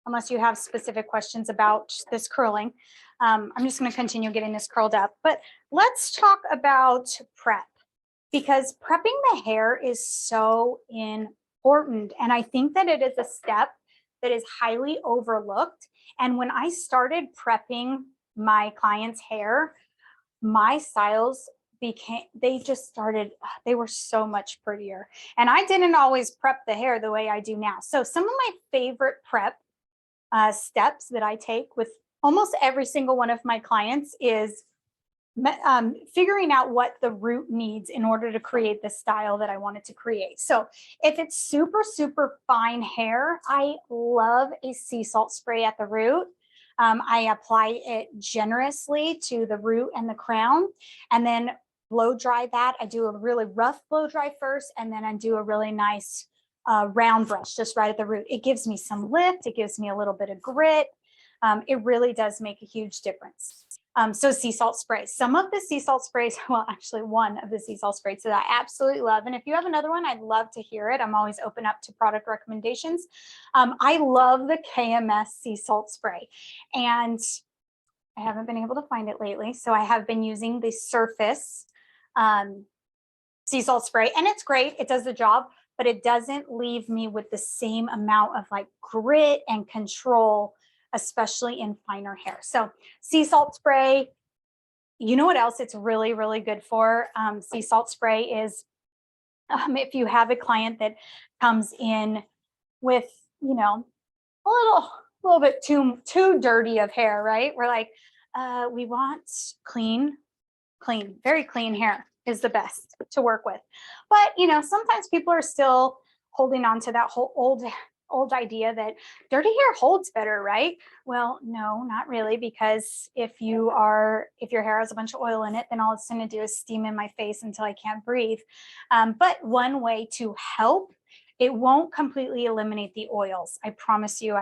unless you have specific questions about this curling. I'm just going to continue getting this curled up, but let's talk about prep, because prepping the hair is so important. And I think that it is a step that is highly overlooked. And when I started prepping my clients' hair, my styles they just started, they were so much prettier. And I didn't always prep the hair the way I do now. So some of my favorite prep steps that I take with almost every single one of my clients is figuring out what the root needs in order to create the style that I wanted to create. So if it's super, super fine hair, I love a sea salt spray at the root. I apply it generously to the root and the crown, and then blow dry that. I do a really rough blow dry first, and then I do a really nice round brush just right at the root. It gives me some lift. It gives me a little bit of grit. It really does make a huge difference. So sea salt sprays. Some of the sea salt sprays, well, actually one of the sea salt sprays that I absolutely love. And if you have another one, I'd love to hear it. I'm always open up to product recommendations. I love the KMS sea salt spray. And I haven't been able to find it lately. So I have been using the Surface sea salt spray. And it's great. It does the job, but it doesn't leave me with the same amount of like grit and control, especially in finer hair. So sea salt spray, you know what else it's really, really good for? Sea salt spray is if you have a client that comes in with, you know, a little bit too dirty of hair, right? We're like, we want clean, very clean hair is the best to work with. But, you know, sometimes people are still holding on to that whole old idea that dirty hair holds better, right? Well, no, not really, because if your hair has a bunch of oil in it, then all it's going to do is steam in my face until I can't breathe. But one way to help, it won't completely eliminate the oils. I promise you,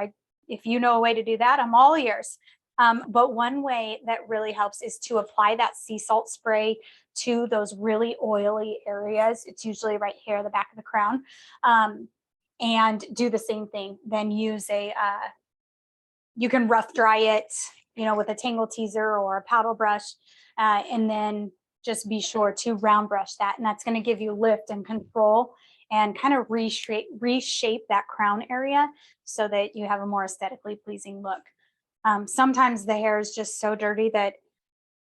if you know a way to do that, I'm all ears. But one way that really helps is to apply that sea salt spray to those really oily areas. It's usually right here, the back of the crown. And do the same thing. Then use you can rough dry it, you know, with a tangle teaser or a paddle brush, and then just be sure to round brush that. And that's going to give you lift and control and kind of reshape that crown area so that you have a more aesthetically pleasing look. Sometimes the hair is just so dirty that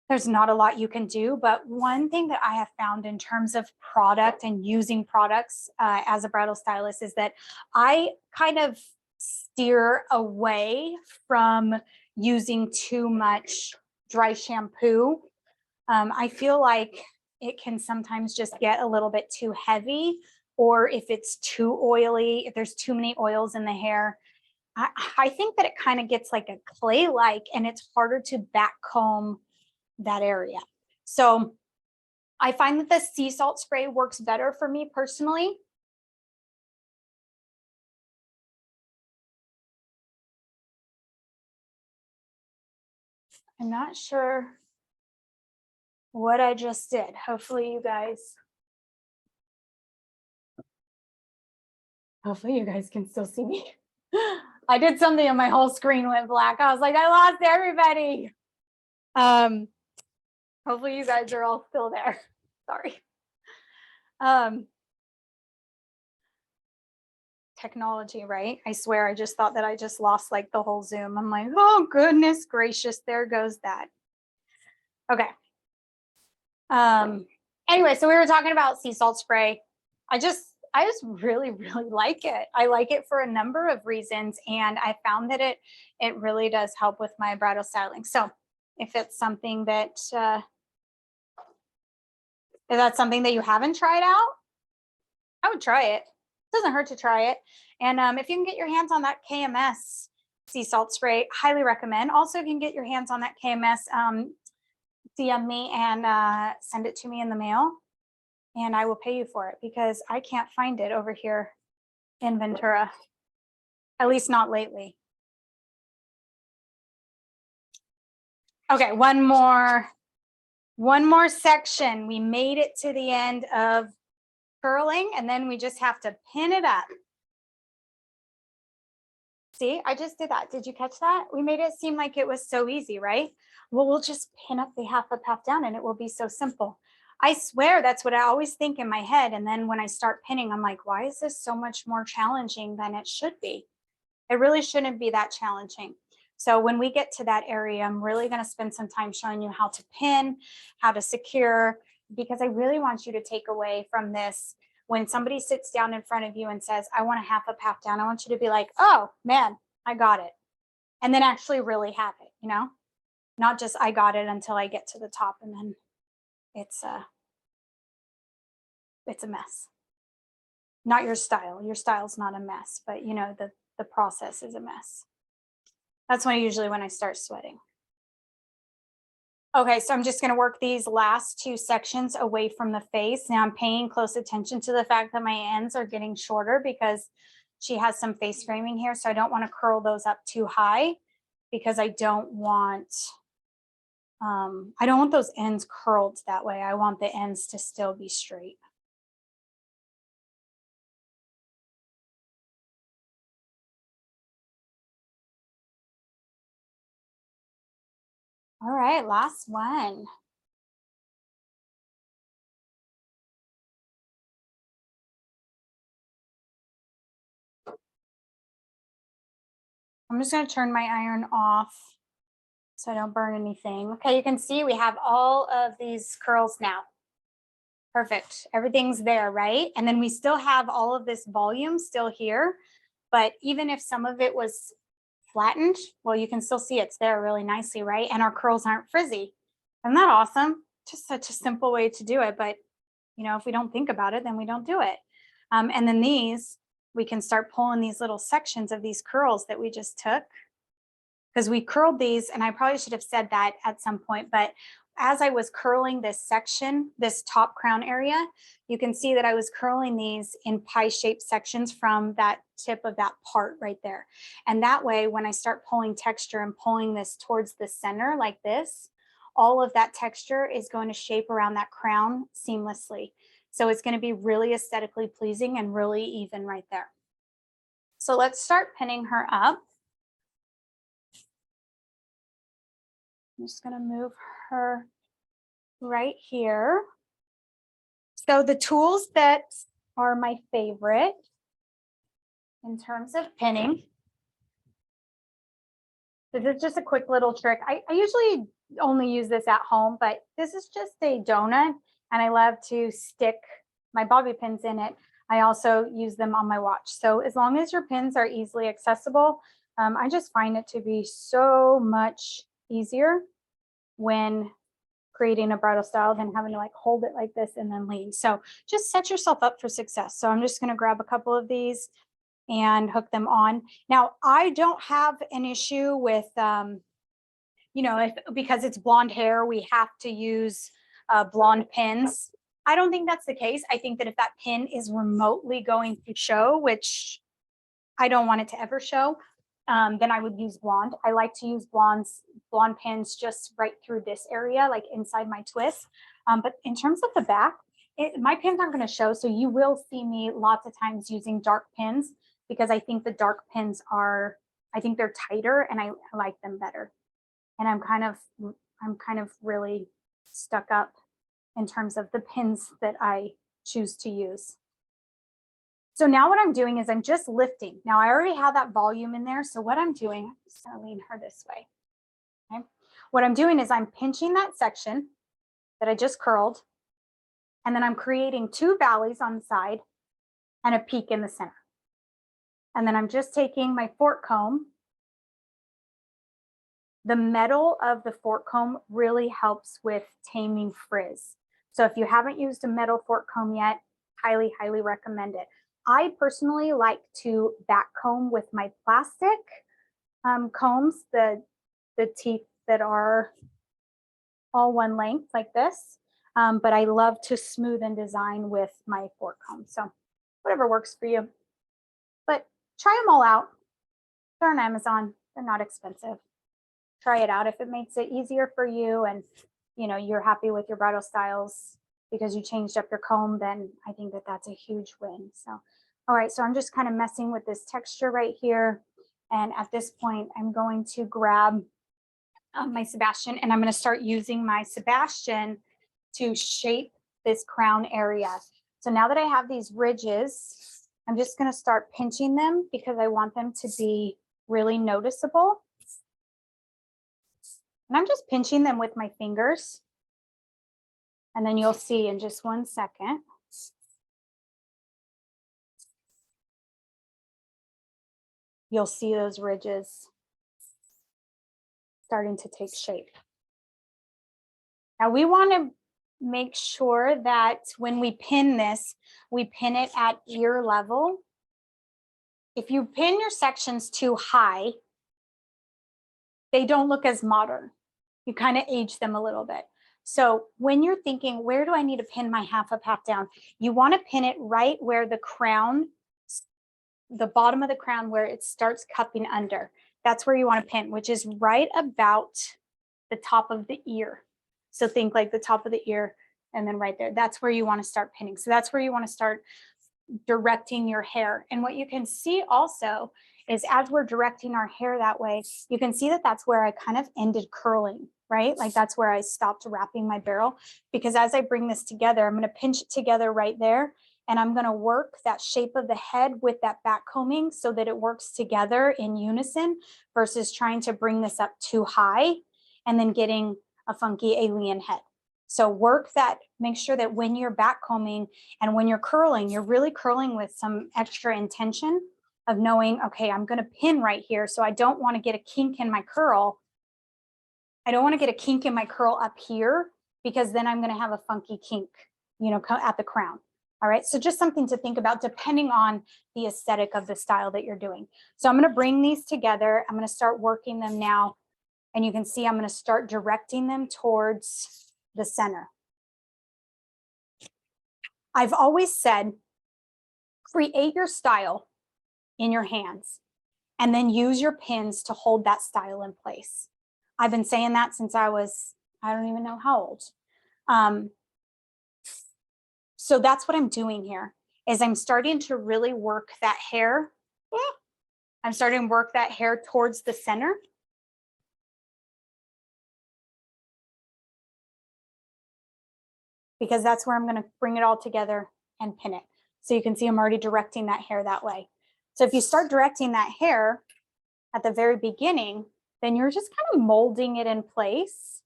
there's not a lot you can do. But one thing that I have found in terms of product and using products as a bridal stylist is that I kind of steer away from using too much dry shampoo. I feel like it can sometimes just get a little bit too heavy, or if it's too oily, if there's too many oils in the hair, I think that it kind of gets like a clay-like, and it's harder to back comb that area. So I find that the sea salt spray works better for me personally. I'm not sure what I just did. Hopefully you guys can still see me. I did something and my whole screen went black. I was like, I lost everybody. Hopefully you guys are all still there. Sorry. Technology, right? I swear I just thought that I just lost like the whole Zoom. I'm like, oh goodness gracious, there goes that. Okay. Anyway, so we were talking about sea salt spray. I just really, really like it. I like it for a number of reasons, and I found that it really does help with my bridal styling. So if it's something that if that's something that you haven't tried out, I would try it. It doesn't hurt to try it. And if you can get your hands on that KMS sea salt spray, highly recommend. Also, if you can get your hands on that KMS, DM me and send it to me in the mail, and I will pay you for it, because I can't find it over here in Ventura, at least not lately. Okay, one more section. We made it to the end of curling, and then we just have to pin it up. See, I just did that. Did you catch that? We made it seem like it was so easy, right? Well, we'll just pin up the half up, half down, and it will be so simple. I swear that's what I always think in my head. And then when I start pinning, I'm like, why is this so much more challenging than it should be? It really shouldn't be that challenging. So when we get to that area, I'm really going to spend some time showing you how to pin, how to secure, because I really want you to take away from this. When somebody sits down in front of you and says, I want a half up, half down, I want you to be like, oh man, I got it. And then actually really have it, you know, not just I got it until I get to the top and then it's a mess. Not your style. Your style's not a mess, but you know, the process is a mess. That's usually when I start sweating. Okay, so I'm just going to work these last two sections away from the face. Now I'm paying close attention to the fact that my ends are getting shorter because she has some face framing here. So I don't want to curl those up too high because I don't want those ends curled that way. I want the ends to still be straight. All right, last one. I'm just going to turn my iron off so I don't burn anything. Okay, you can see we have all of these curls now. Perfect. Everything's there, right? And then we still have all of this volume still here. But even if some of it was flattened, well, you can still see it's there really nicely, right? And our curls aren't frizzy. Isn't that awesome? Just such a simple way to do it. But, you know, if we don't think about it, then we don't do it. And then these, we can start pulling these little sections of these curls that we just took. Because we curled these, and I probably should have said that at some point, but as I was curling this section, this top crown area, you can see that I was curling these in pie-shaped sections from that tip of that part right there. And that way, when I start pulling texture and pulling this towards the center like this, all of that texture is going to shape around that crown seamlessly. So it's going to be really aesthetically pleasing and really even right there. So let's start pinning her up. I'm just going to move her right here. So the tools that are my favorite in terms of pinning, this is just a quick little trick. I usually only use this at home, but this is just a donut, and I love to stick my bobby pins in it. I also use them on my watch. So as long as your pins are easily accessible, I just find it to be so much easier when creating a bridal style than having to like hold it like this and then lean. So just set yourself up for success. So I'm just going to grab a couple of these and hook them on. Now, I don't have an issue with, you know, because it's blonde hair, we have to use blonde pins. I don't think that's the case. I think that if that pin is remotely going to show, which I don't want it to ever show, then I would use blonde. I like to use blonde pins just right through this area, like inside my twist. But in terms of the back, my pins aren't going to show. So you will see me lots of times using dark pins because I think the dark pins I think they're tighter and I like them better. And I'm kind of really stuck up in terms of the pins that I choose to use. So now what I'm doing is I'm just lifting. Now I already have that volume in there. So what I'm doing, I'm just going to lean her this way. Okay. What I'm doing is I'm pinching that section that I just curled, and then I'm creating two valleys on the side and a peak in the center. And then I'm just taking my fork comb. The metal of the fork comb really helps with taming frizz. So if you haven't used a metal fork comb yet, highly, highly recommend it. I personally like to back comb with my plastic combs, the teeth that are all one length like this. But I love to smooth and design with my fork comb. So whatever works for you. But try them all out. They're on Amazon. They're not expensive. Try it out if it makes it easier for you and you know you're happy with your bridal styles because you changed up your comb, then I think that that's a huge win. So all right, so I'm just kind of messing with this texture right here, and at this point I'm going to grab my Sebastian, and I'm going to start using my Sebastian to shape this crown area. So now that I have these ridges, I'm just going to start pinching them because I want them to be really noticeable. And I'm just pinching them with my fingers. And then you'll see in just 1 second. You'll see those ridges starting to take shape. Now we want to make sure that when we pin this, we pin it at ear level. If you pin your sections too high, they don't look as modern. You kind of age them a little bit. So when you're thinking, where do I need to pin my half up, half down? You want to pin it right where the crown, the bottom of the crown, where it starts cupping under. That's where you want to pin, which is right about the top of the ear. So think like the top of the ear and then right there. That's where you want to start pinning. So that's where you want to start directing your hair. And what you can see also is as we're directing our hair that way, you can see that that's where I kind of ended curling, right? Like that's where I stopped wrapping my barrel, because as I bring this together, I'm going to pinch it together right there. And I'm going to work that shape of the head with that back combing so that it works together in unison versus trying to bring this up too high and then getting a funky alien head. So work that, make sure that when you're back combing and when you're curling, you're really curling with some extra intention of knowing, okay, I'm going to pin right here. So I don't want to get a kink in my curl. I don't want to get a kink in my curl up here, because then I'm going to have a funky kink, you know, at the crown. All right. So just something to think about depending on the aesthetic of the style that you're doing. So I'm going to bring these together. I'm going to start working them now. And you can see I'm going to start directing them towards the center. I've always said, create your style in your hands and then use your pins to hold that style in place. I've been saying that since I was, I don't even know how old. So that's what I'm doing here, is I'm starting to really work that hair. I'm starting to work that hair towards the center. Because that's where I'm going to bring it all together and pin it. So you can see I'm already directing that hair that way. So if you start directing that hair at the very beginning, then you're just kind of molding it in place.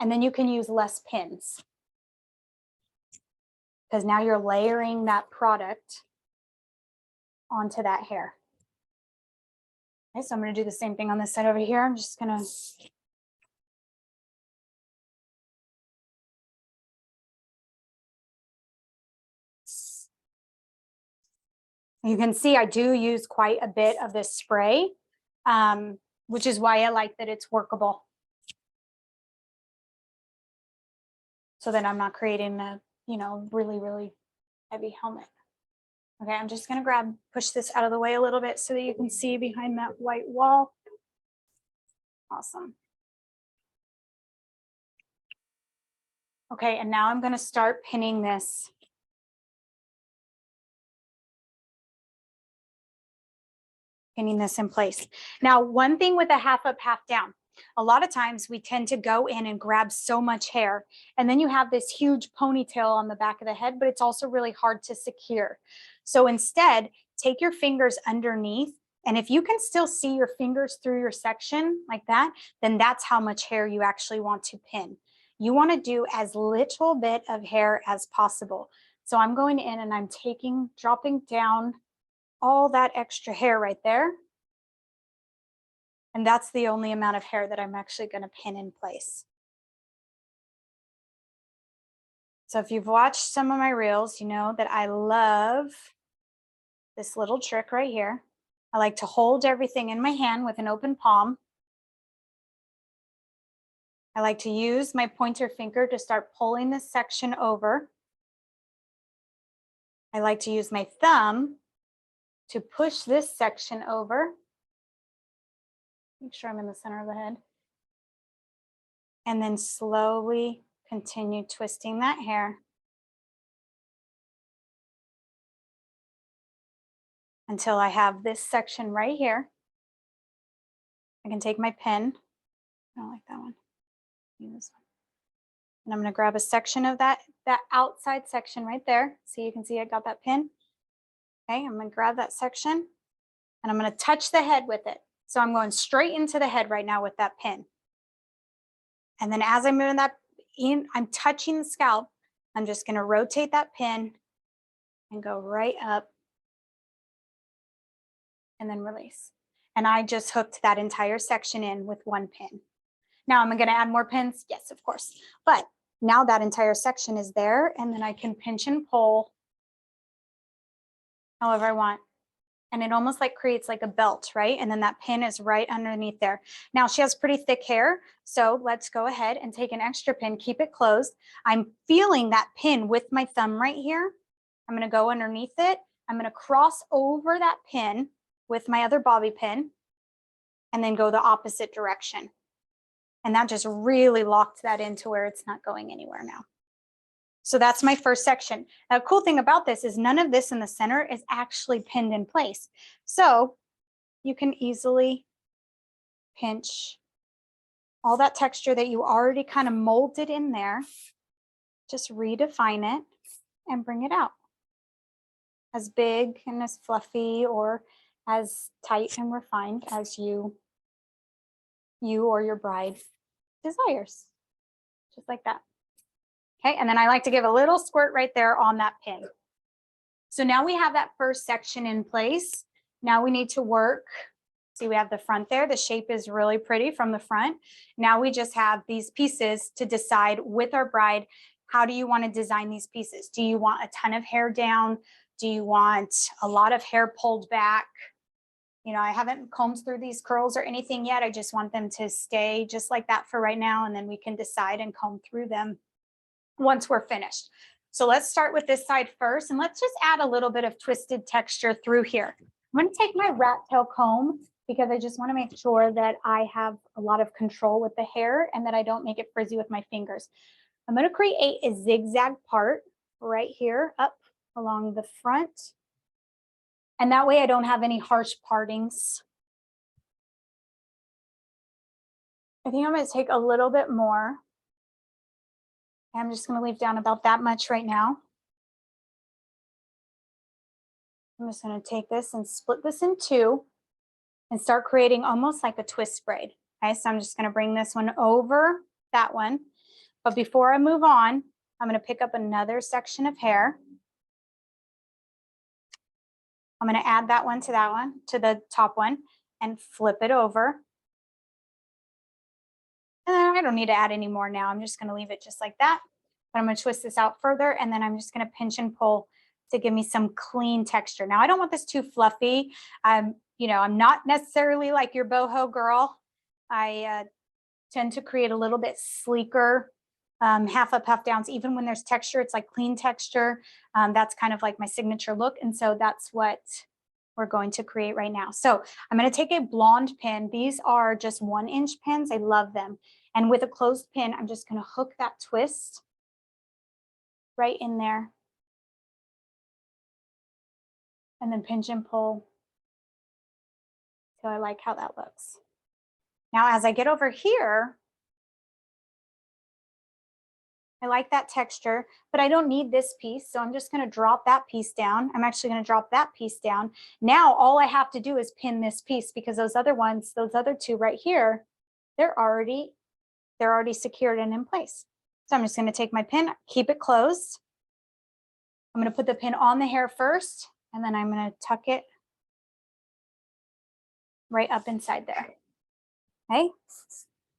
And then you can use less pins, because now you're layering that product onto that hair. Okay, so I'm going to do the same thing on this side over here. I'm just going to you can see I do use quite a bit of this spray, which is why I like that it's workable. So that I'm not creating a, you know, really, really heavy helmet. Okay, I'm just going to push this out of the way a little bit so that you can see behind that white wall. Awesome. Okay, and now I'm going to start pinning this. Pinning this in place. Now, one thing with a half up, half down, a lot of times we tend to go in and grab so much hair, and then you have this huge ponytail on the back of the head, but it's also really hard to secure. So instead, take your fingers underneath, and if you can still see your fingers through your section like that, then that's how much hair you actually want to pin. You want to do as little bit of hair as possible. So I'm going in and I'm dropping down all that extra hair right there. And that's the only amount of hair that I'm actually going to pin in place. So if you've watched some of my reels, you know that I love this little trick right here. I like to hold everything in my hand with an open palm. I like to use my pointer finger to start pulling this section over. I like to use my thumb to push this section over. Make sure I'm in the center of the head. And then slowly continue twisting that hair until I have this section right here. I can take my pen. I don't like that one. Use this one. And I'm going to grab a section of that outside section right there. So you can see I got that pin. Okay, I'm going to grab that section and I'm going to touch the head with it. So I'm going straight into the head right now with that pin. And then as I'm moving that I'm touching the scalp, I'm just going to rotate that pin and go right up and then release. And I just hooked that entire section in with one pin. Now, am I going to add more pins? Yes, of course. But now that entire section is there, and then I can pinch and pull however I want. And it almost like creates like a belt, right? And then that pin is right underneath there. Now she has pretty thick hair, so let's go ahead and take an extra pin, keep it closed. I'm feeling that pin with my thumb right here. I'm gonna go underneath it. I'm gonna cross over that pin with my other bobby pin and then go the opposite direction. And that just really locked that into where it's not going anywhere now. So that's my first section. Now, the cool thing about this is none of this in the center is actually pinned in place. So you can easily pinch all that texture that you already kind of molded in there, just redefine it and bring it out. As big and as fluffy or as tight and refined as you or your bride desires, just like that. Okay, and then I like to give a little squirt right there on that pin. So now we have that first section in place. Now we need to work. See, we have the front there. The shape is really pretty from the front. Now we just have these pieces to decide with our bride, how do you want to design these pieces? Do you want a ton of hair down? Do you want a lot of hair pulled back? You know, I haven't combed through these curls or anything yet. I just want them to stay just like that for right now. And then we can decide and comb through them once we're finished. So let's start with this side first, and let's just add a little bit of twisted texture through here. I'm going to take my rat tail comb because I just want to make sure that I have a lot of control with the hair and that I don't make it frizzy with my fingers. I'm going to create a zigzag part right here up along the front. And that way I don't have any harsh partings. I think I'm going to take a little bit more. I'm just going to leave down about that much right now. I'm just going to take this and split this in two and start creating almost like a twist braid. Okay, so I'm just going to bring this one over that one. But before I move on, I'm going to pick up another section of hair. I'm going to add that one, to the top one, and flip it over. And I don't need to add any more now. I'm just going to leave it just like that. But I'm going to twist this out further, and then I'm just going to pinch and pull to give me some clean texture. Now, I don't want this too fluffy. You know, I'm not necessarily like your boho girl. I tend to create a little bit sleeker half up, half downs. Even when there's texture, it's like clean texture. That's kind of like my signature look. And so that's what we're going to create right now. So I'm going to take a blonde pin. These are just 1-inch pins. I love them. And with a closed pin, I'm just going to hook that twist right in there. And then pinch and pull. So I like how that looks. Now, as I get over here, I like that texture, but I don't need this piece. So I'm just going to drop that piece down. I'm actually going to drop that piece down. Now, all I have to do is pin this piece because those other ones, those other two right here, they're already secured and in place. So I'm just going to take my pin, keep it closed. I'm going to put the pin on the hair first, and then I'm going to tuck it right up inside there. Okay.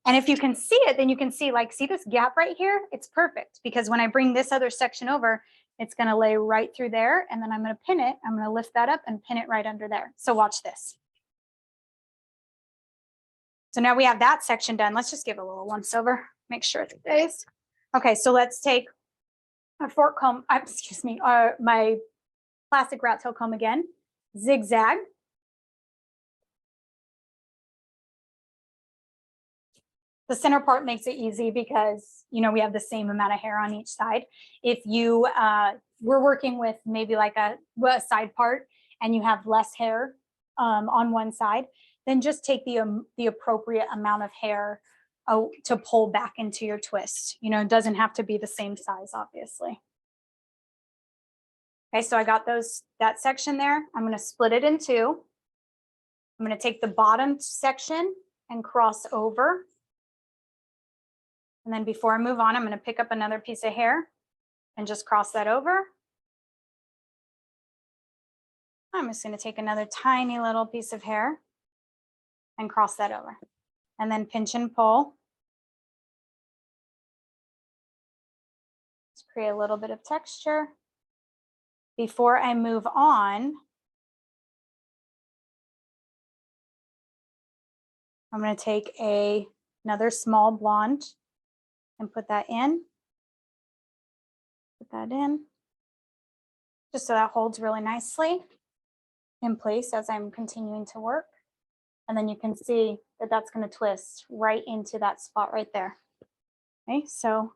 And if you can see it, then you can see, like, see this gap right here? It's perfect because when I bring this other section over, it's going to lay right through there. And then I'm going to pin it. I'm going to lift that up and pin it right under there. So watch this. So now we have that section done. Let's just give a little once over, make sure it stays. Okay, so let's take a fork comb, excuse me, my plastic rat tail comb again, zigzag. The center part makes it easy because, you know, we have the same amount of hair on each side. If you we're working with maybe like a side part and you have less hair on one side, then just take the appropriate amount of hair to pull back into your twist. You know, it doesn't have to be the same size, obviously. Okay, so I got that section there. I'm going to split it in two. I'm going to take the bottom section and cross over. And then before I move on, I'm going to pick up another piece of hair and just cross that over. I'm just going to take another tiny little piece of hair and cross that over. And then pinch and pull. Let's create a little bit of texture. Before I move on, I'm going to take another small blonde and put that in. Put that in. Just so that holds really nicely in place as I'm continuing to work. And then you can see that that's going to twist right into that spot right there. Okay, so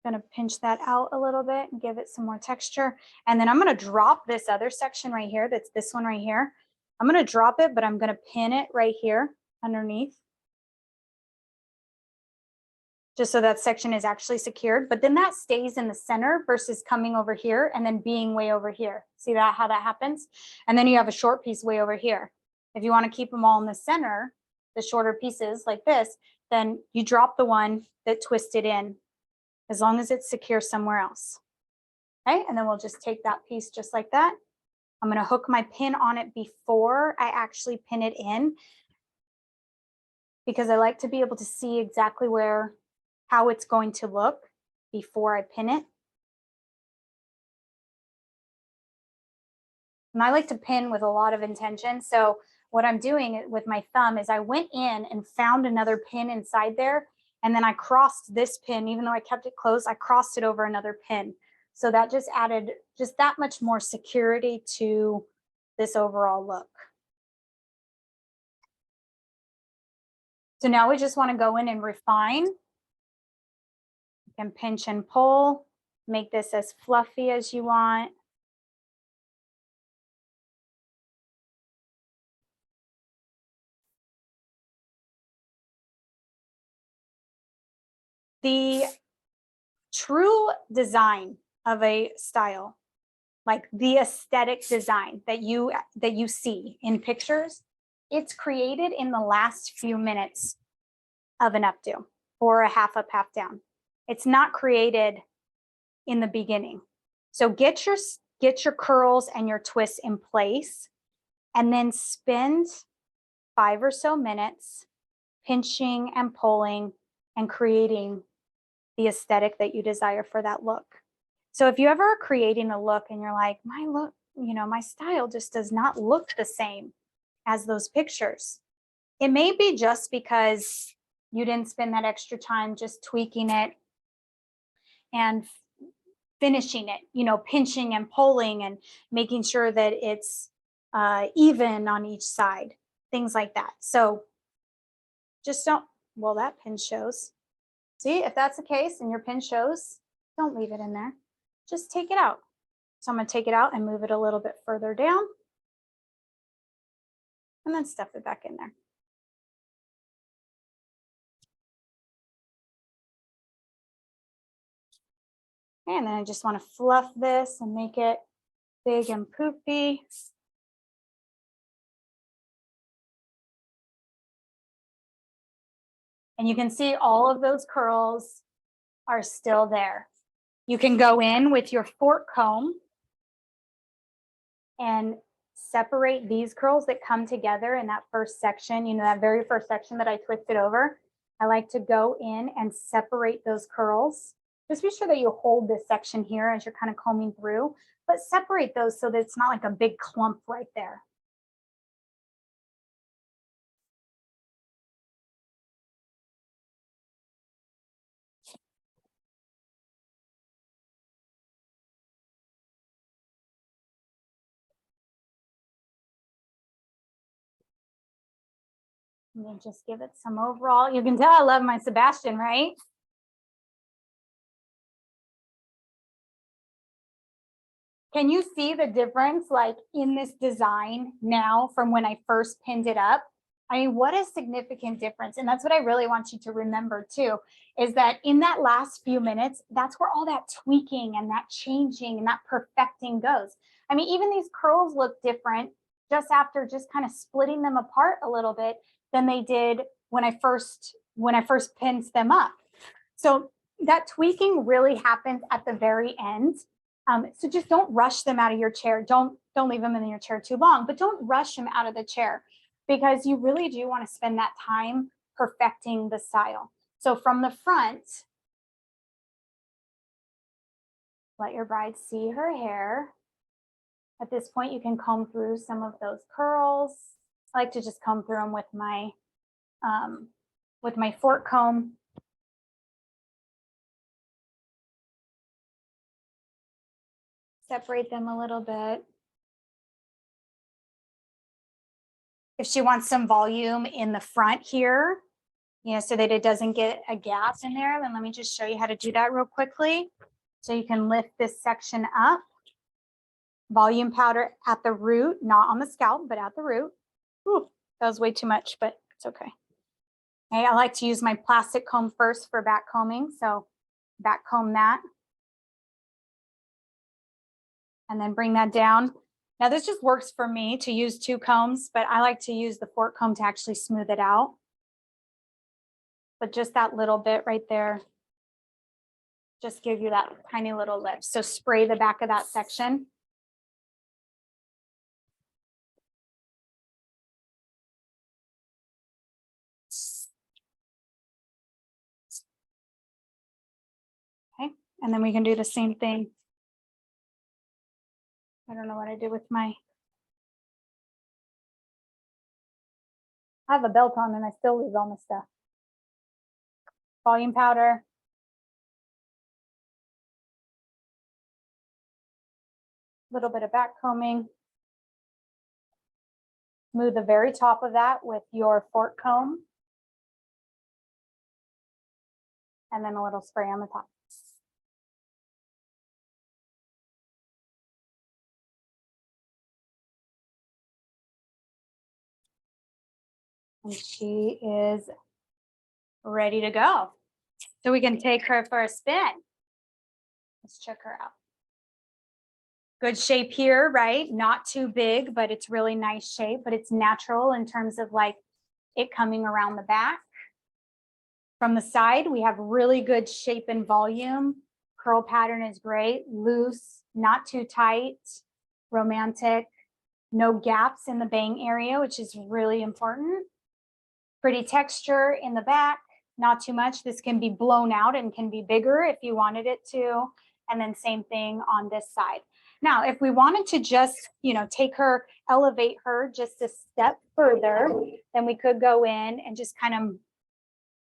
I'm going to pinch that out a little bit and give it some more texture. And then I'm going to drop this other section right here. That's this one right here. I'm going to drop it, but I'm going to pin it right here underneath. Just so that section is actually secured, but then that stays in the center versus coming over here and then being way over here. See that, how that happens? And then you have a short piece way over here. If you want to keep them all in the center, the shorter pieces like this, then you drop the one that twisted in as long as it's secure somewhere else. Okay, and then we'll just take that piece just like that. I'm going to hook my pin on it before I actually pin it in because I like to be able to see exactly how it's going to look before I pin it. And I like to pin with a lot of intention. So what I'm doing with my thumb is I went in and found another pin inside there. And then I crossed this pin, even though I kept it closed, I crossed it over another pin. So that just added just that much more security to this overall look. So now we just want to go in and refine. You can pinch and pull, make this as fluffy as you want. The true design of a style, like the aesthetic design that you see in pictures, it's created in the last few minutes of an updo or a half up, half down. It's not created in the beginning. So get your curls and your twists in place and then spend 5 or so minutes pinching and pulling and creating the aesthetic that you desire for that look. So if you ever are creating a look and you're like, my look, my style just does not look the same as those pictures, it may be just because you didn't spend that extra time just tweaking it and finishing it, pinching and pulling and making sure that it's even on each side, things like that. So just well, that pin shows. See, if that's the case and your pin shows, don't leave it in there. Just take it out. So I'm going to take it out and move it a little bit further down and then stuff it back in there. And then I just want to fluff this and make it big and poofy. And you can see all of those curls are still there. You can go in with your fork comb and separate these curls that come together in that first section, that very first section that I twisted over. I like to go in and separate those curls. Just be sure that you hold this section here as you're kind of combing through, but separate those so that it's not like a big clump right there. And then just give it some overall. You can tell I love my Sebastian, right? Can you see the difference like in this design now from when I first pinned it up? I mean, what a significant difference. And that's what I really want you to remember too, is that in that last few minutes, that's where all that tweaking and that changing and that perfecting goes. I mean, even these curls look different just after just kind of splitting them apart a little bit than they did when I first pinned them up. So that tweaking really happens at the very end. So just don't rush them out of your chair. Don't leave them in your chair too long, but don't rush them out of the chair, because you really do want to spend that time perfecting the style. So from the front, let your bride see her hair. At this point, you can comb through some of those curls. I like to just comb through them with my fork comb. Separate them a little bit. If she wants some volume in the front here, so that it doesn't get a gap in there, then let me just show you how to do that real quickly. So you can lift this section up. Volume powder at the root, not on the scalp, but at the root. Ooh, that was way too much, but it's okay. Okay, I like to use my plastic comb first for back combing. So back comb that. And then bring that down. Now this just works for me to use 2 combs, but I like to use the fork comb to actually smooth it out. But just that little bit right there, just give you that tiny little lift. So spray the back of that section. Okay, and then we can do the same thing. I don't know what I did with I have a belt on and I still lose all my stuff. Volume powder. Little bit of back combing. Smooth the very top of that with your fork comb. And then a little spray on the top. And she is ready to go. So we can take her for a spin. Let's check her out. Good shape here, right? Not too big, but it's really nice shape, but it's natural in terms of like it coming around the back. From the side, we have really good shape and volume. Curl pattern is great, loose, not too tight, romantic, no gaps in the bang area, which is really important. Pretty texture in the back, not too much. This can be blown out and can be bigger if you wanted it to. And then same thing on this side. Now, if we wanted to just, take her, elevate her just a step further, then we could go in and just kind of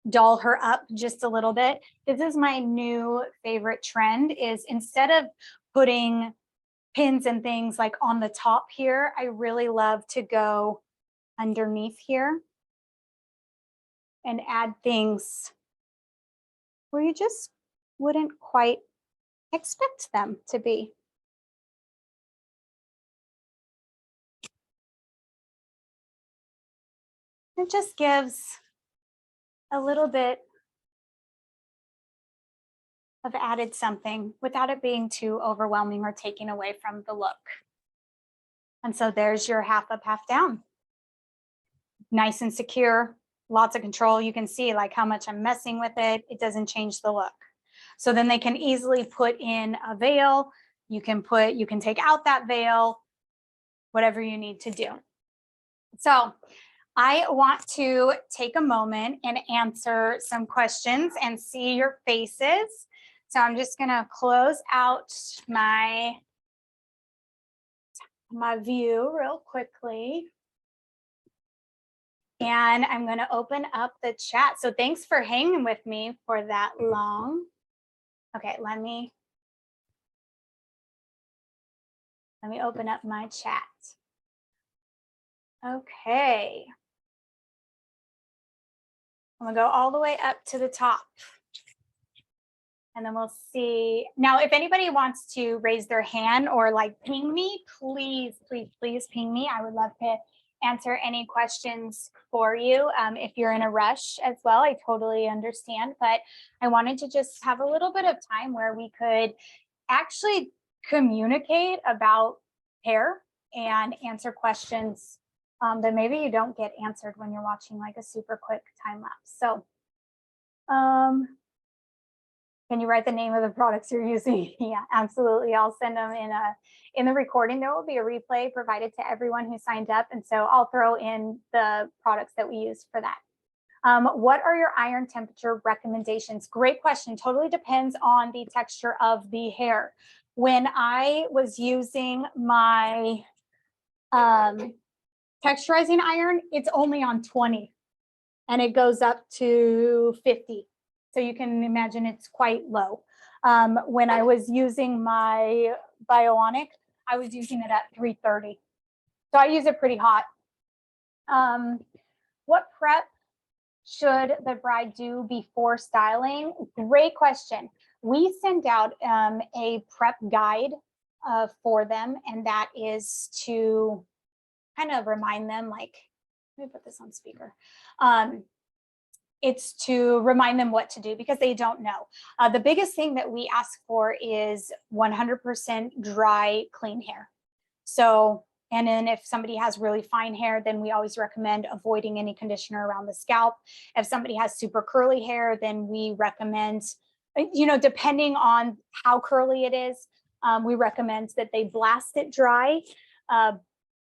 doll her up just a little bit. This is my new favorite trend, is instead of putting pins and things like on the top here, I really love to go underneath here and add things where you just wouldn't quite expect them to be. It just gives a little bit of added something without it being too overwhelming or taking away from the look. And so there's your half up, half down. Nice and secure, lots of control. You can see like how much I'm messing with it. It doesn't change the look. So then they can easily put in a veil. You can take out that veil, whatever you need to do. So I want to take a moment and answer some questions and see your faces. So I'm just gonna close out my view real quickly. And I'm gonna open up the chat. So thanks for hanging with me for that long. Okay, let me open up my chat. Okay. I'm gonna go all the way up to the top. And then we'll see. Now, if anybody wants to raise their hand or like ping me, please, please, please ping me. I would love to answer any questions for you. If you're in a rush as well, I totally understand. But I wanted to just have a little bit of time where we could actually communicate about hair and answer questions then maybe you don't get answered when you're watching like a super quick time lapse. So can you write the name of the products you're using? Yeah, absolutely. I'll send them in the recording. There will be a replay provided to everyone who signed up. And so I'll throw in the products that we use for that. What are your iron temperature recommendations? Great question. Totally depends on the texture of the hair. When I was using my texturizing iron, it's only on 20 and it goes up to 50. So you can imagine it's quite low. When I was using my bionic, I was using it at 330. So I use it pretty hot. What prep should the bride do before styling? Great question. We send out a prep guide for them, and that is to kind of remind them, like, let me put this on speaker. It's to remind them what to do because they don't know. The biggest thing that we ask for is 100% dry, clean hair. So, and then if somebody has really fine hair, then we always recommend avoiding any conditioner around the scalp. If somebody has super curly hair, then we recommend, you know, depending on how curly it is, we recommend that they blast it dry and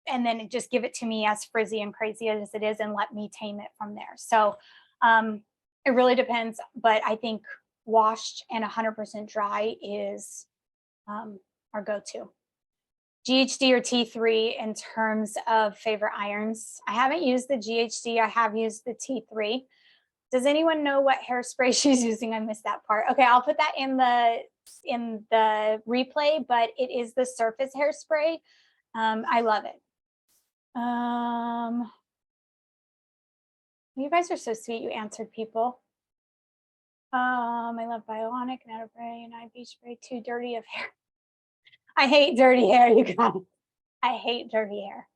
then just give it to me as frizzy and crazy as it is and let me tame it from there. So it really depends, but I think washed and 100% dry is our go-to. GHD or T3 in terms of favorite irons. I haven't used the GHD. I have used the T3. Does anyone know what hairspray she's using? I missed that part. Okay, I'll put that in the replay, but it is the Surface hairspray. I love it. You guys are so sweet. You answered people. I love Bionic, Nanospray, and Beach Spray. Too dirty of hair. I hate dirty hair, you guys. I hate dirty hair.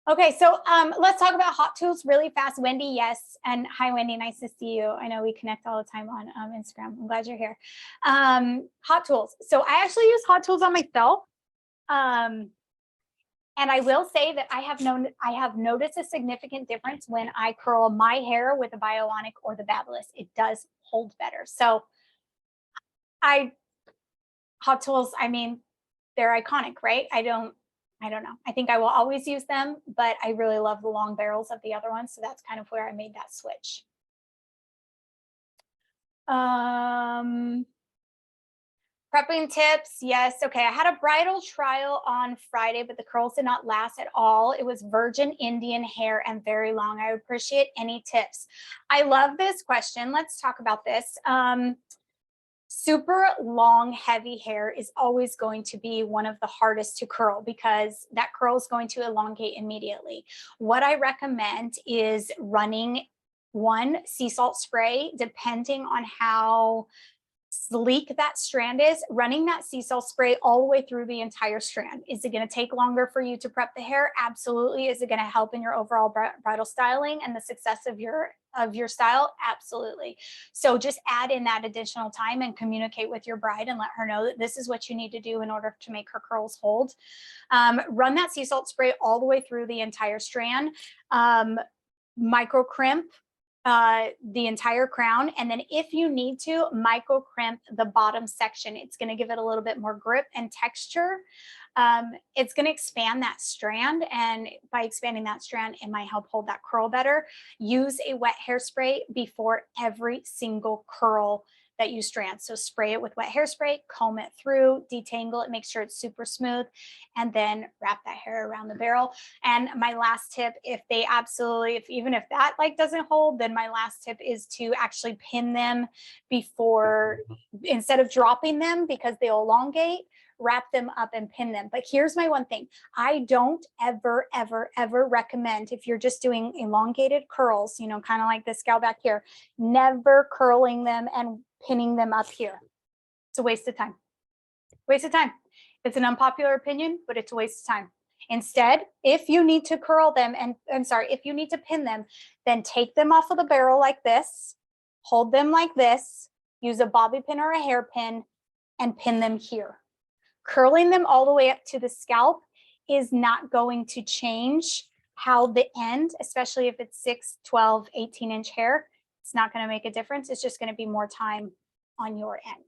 Okay, so let's talk about hot tools really fast. Wendy, yes. And hi, Wendy, nice to see you. I know we connect all the time on Instagram. I'm glad you're here. Hot tools. So I actually use hot tools on myself. And I will say that I have noticed a significant difference when I curl my hair with a Bionic or the Babyliss. It does hold better. So hot tools, I mean, they're iconic, right? I don't know. I think I will always use them, but I really love the long barrels of the other ones. So that's kind of where I made that switch. Prepping tips, yes. Okay, I had a bridal trial on Friday, but the curls did not last at all. It was virgin Indian hair and very long. I would appreciate any tips. I love this question. Let's talk about this. Super long, heavy hair is always going to be one of the hardest to curl because that curl is going to elongate immediately. What I recommend is running one sea salt spray, depending on how sleek that strand is, running that sea salt spray all the way through the entire strand. Is it going to take longer for you to prep the hair? Absolutely. Is it going to help in your overall bridal styling and the success of your style? Absolutely. So just add in that additional time and communicate with your bride and let her know that this is what you need to do in order to make her curls hold. Run that sea salt spray all the way through the entire strand. Micro crimp the entire crown, and then if you need to, micro crimp the bottom section. It's going to give it a little bit more grip and texture. It's going to expand that strand, and by expanding that strand, it might help hold that curl better. Use a wet hairspray before every single curl that you strand. So spray it with wet hairspray, comb it through, detangle it, make sure it's super smooth, and then wrap that hair around the barrel. And my last tip, even if that like doesn't hold, then my last tip is to actually pin them before, instead of dropping them because they'll elongate, wrap them up and pin them. But here's my one thing. I don't ever, ever, ever recommend, if you're just doing elongated curls, you know, kind of like this gal back here, never curling them and pinning them up here. It's a waste of time. Waste of time. It's an unpopular opinion, but it's a waste of time. Instead, if you need to curl them if you need to pin them, then take them off of the barrel like this, hold them like this, use a bobby pin or a hairpin, and pin them here. curling them all the way up to the scalp is not going to change how the end, especially if it's 6, 12, 18-inch hair, it's not going to make a difference. It's just going to be more time on your end.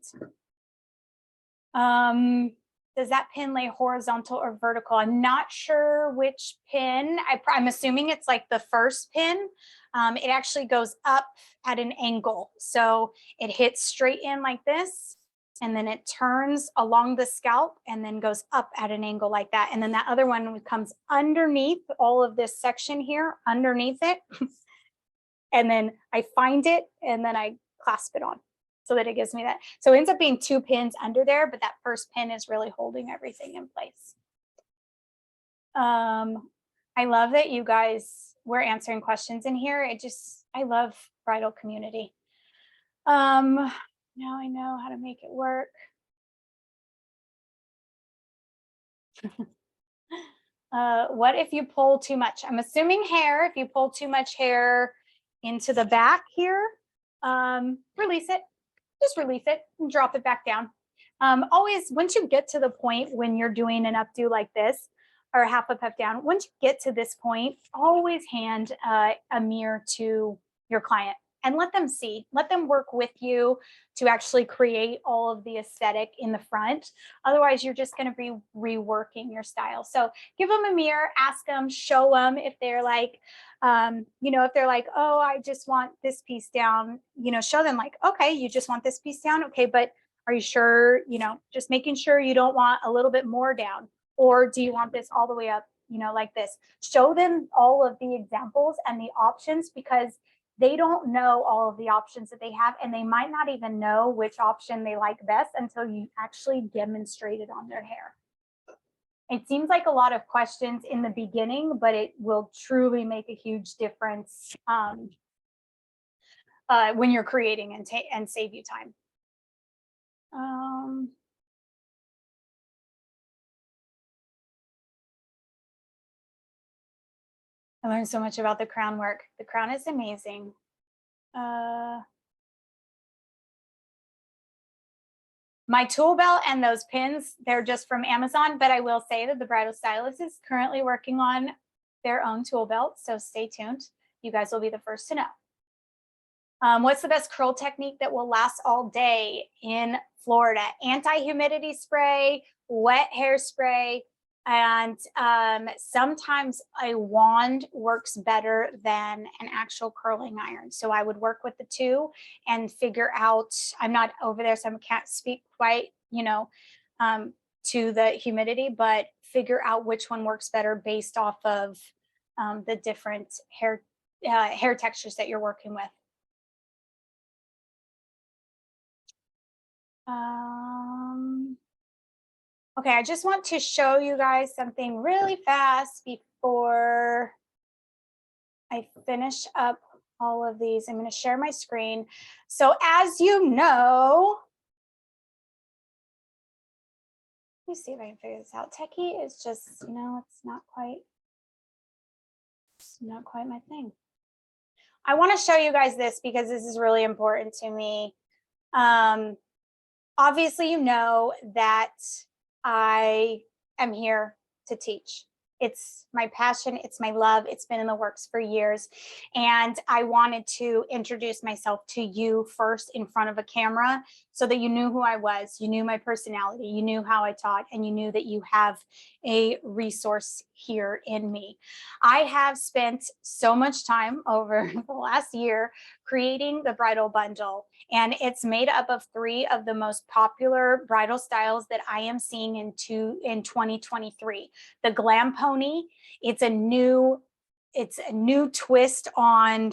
Does that pin lay horizontal or vertical? I'm not sure which pin. I'm assuming it's like the first pin. It actually goes up at an angle. So it hits straight in like this, and then it turns along the scalp and then goes up at an angle like that. And then that other one comes underneath all of this section here, underneath it. And then I find it and then I clasp it on so that it gives me that. So it ends up being 2 pins under there, but that first pin is really holding everything in place. I love that you guys were answering questions in here. I love bridal community. Now I know how to make it work. What if you pull too much? I'm assuming hair. If you pull too much hair into the back here, release it. Just release it and drop it back down. Always, once you get to the point when you're doing an updo like this, or half a puff down, once you get to this point, always hand a mirror to your client and let them see, let them work with you to actually create all of the aesthetic in the front. Otherwise, you're just going to be reworking your style. So give them a mirror, ask them, show them if they're like, if they're like, oh, I just want this piece down, show them like, okay, you just want this piece down. Okay, but are you sure, just making sure you don't want a little bit more down, or do you want this all the way up, like this? Show them all of the examples and the options, because they don't know all of the options that they have, and they might not even know which option they like best until you actually demonstrate it on their hair. It seems like a lot of questions in the beginning, but it will truly make a huge difference when you're creating and save you time. I learned so much about the crown work. The crown is amazing. My tool belt and those pins, they're just from Amazon, but I will say that the Bridal Stylist is currently working on their own tool belt, so stay tuned. You guys will be the first to know. What's the best curl technique that will last all day in Florida? Anti-humidity spray, wet hairspray, and sometimes a wand works better than an actual curling iron. So I would work with the two and figure out, I'm not over there, so I can't speak quite, to the humidity, but figure out which one works better based off of the different hair textures that you're working with. Okay, I just want to show you guys something really fast before I finish up all of these. I'm going to share my screen. So as you know, let me see if I can figure this out. Techie is just, it's not quite my thing. I want to show you guys this because this is really important to me. Obviously, you know that I am here to teach. It's my passion. It's my love. It's been in the works for years. And I wanted to introduce myself to you first in front of a camera so that you knew who I was. You knew my personality. You knew how I taught, and you knew that you have a resource here in me. I have spent so much time over the last year creating the bridal bundle, and it's made up of 3 of the most popular bridal styles that I am seeing in 2023. The glam pony, it's a new twist on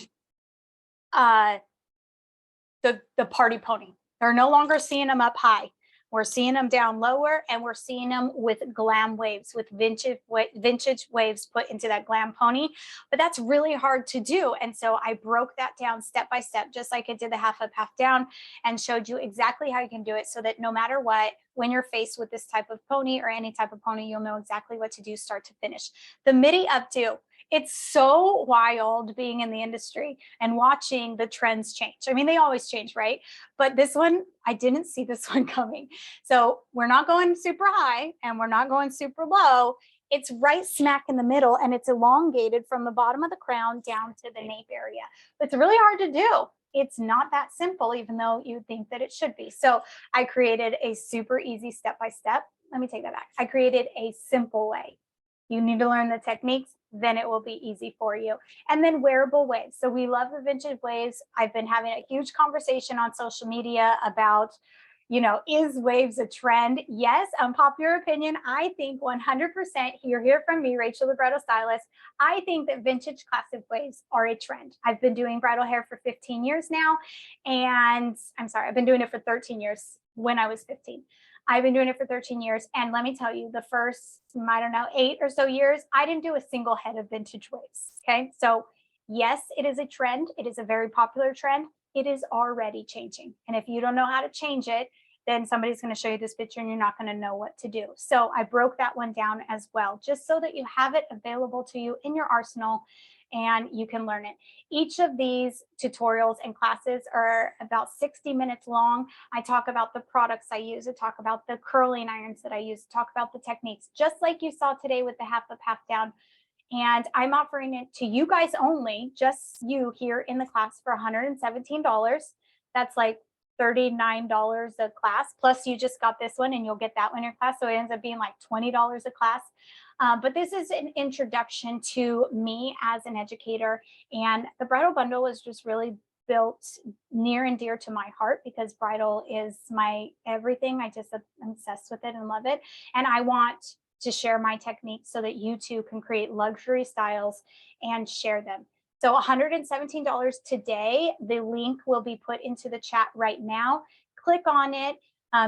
the party pony. They're no longer seeing them up high. We're seeing them down lower, and we're seeing them with glam waves, with vintage waves put into that glam pony. But that's really hard to do. And so I broke that down step by step, just like I did the half up, half down, and showed you exactly how you can do it so that no matter what, when you're faced with this type of pony or any type of pony, you'll know exactly what to do start to finish. The midi updo It's so wild being in the industry and watching the trends change. I mean, they always change, right? But this one, I didn't see this one coming. So we're not going super high and we're not going super low. It's right smack in the middle, and it's elongated from the bottom of the crown down to the nape area. It's really hard to do. It's not that simple, even though you think that it should be. So I created a super easy step-by-step. Let me take that back. I created a simple way. You need to learn the techniques, then it will be easy for you. And then wearable waves. So we love the vintage waves. I've been having a huge conversation on social media about, is waves a trend? Yes, unpopular opinion. I think 100%, you'll hear from me, Rachel the Bridal Stylist. I think that vintage classic waves are a trend. I've been doing bridal hair for 15 years now. And I'm sorry, I've been doing it for 13 years when I was 15. I've been doing it for 13 years. And let me tell you, the first, 8 or so years, I didn't do a single head of vintage waves. Okay. So yes, it is a trend. It is a very popular trend. It is already changing. And if you don't know how to change it, then somebody's going to show you this picture and you're not going to know what to do. So I broke that one down as well, just so that you have it available to you in your arsenal and you can learn it. Each of these tutorials and classes are about 60 minutes long. I talk about the products I use. I talk about the curling irons that I use. I talk about the techniques, just like you saw today with the half up, half down. And I'm offering it to you guys only, just you here in the class for $117. That's like $39 a class. Plus you just got this one and you'll get that one in your class. So it ends up being like $20 a class. But this is an introduction to me as an educator. And the bridal bundle is just really built near and dear to my heart because bridal is my everything. I just am obsessed with it and love it. And I want to share my techniques so that you too can create luxury styles and share them. So $117 today. The link will be put into the chat right now. Click on it.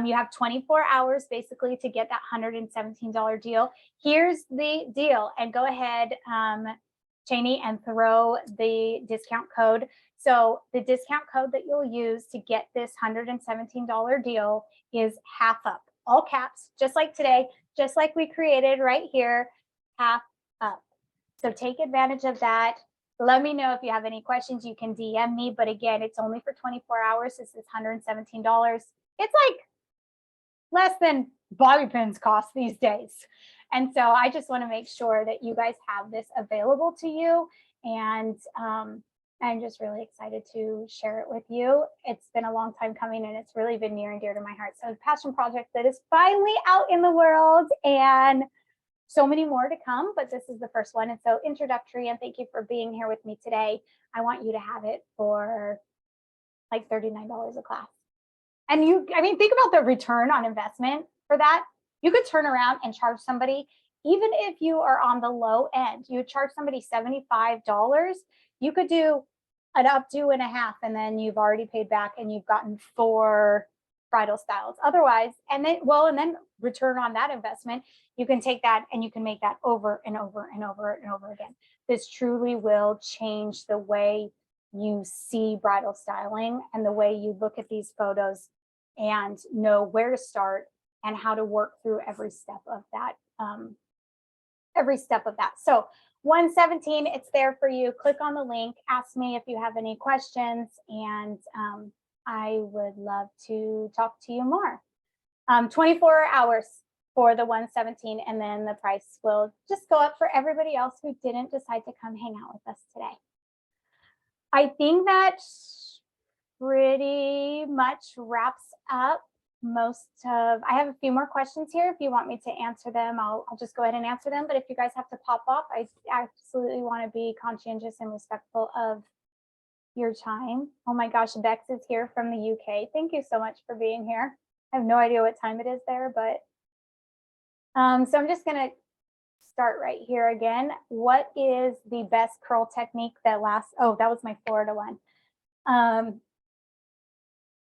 You have 24 hours basically to get that $117 deal. Here's the deal, and go ahead, Cheney, and throw the discount code. So the discount code that you'll use to get this $117 deal is half up, all caps, just like today, just like we created right here, half up. So take advantage of that. Let me know if you have any questions. You can DM me, but again, it's only for 24 hours. This is $117. It's like less than bobby pins cost these days. And so I just want to make sure that you guys have this available to you. And I'm just really excited to share it with you. It's been a long time coming and it's really been near and dear to my heart. So it's a passion project that is finally out in the world, and so many more to come, but this is the first one. And so introductory, and thank you for being here with me today. I want you to have it for like $39 a class. And think about the return on investment for that. You could turn around and charge somebody, even if you are on the low end, you would charge somebody $75. You could do an updo and a half, and then you've already paid back and you've gotten 4 bridal styles. Otherwise, and then return on that investment, you can take that and you can make that over and over and over and over again. This truly will change the way you see bridal styling and the way you look at these photos and know where to start and how to work through every step of that. So 117, it's there for you. Click on the link, ask me if you have any questions, and I would love to talk to you more. 24 hours for the 117, and then the price will just go up for everybody else who didn't decide to come hang out with us today. I think that pretty much wraps up I have a few more questions here. If you want me to answer them, I'll just go ahead and answer them. But if you guys have to pop off, I absolutely want to be conscientious and respectful of your time. Oh my gosh, Bex is here from the UK. Thank you so much for being here. I have no idea what time it is there, but so I'm just going to start right here again. What is the best curl technique that lasts? Oh, that was my Florida one.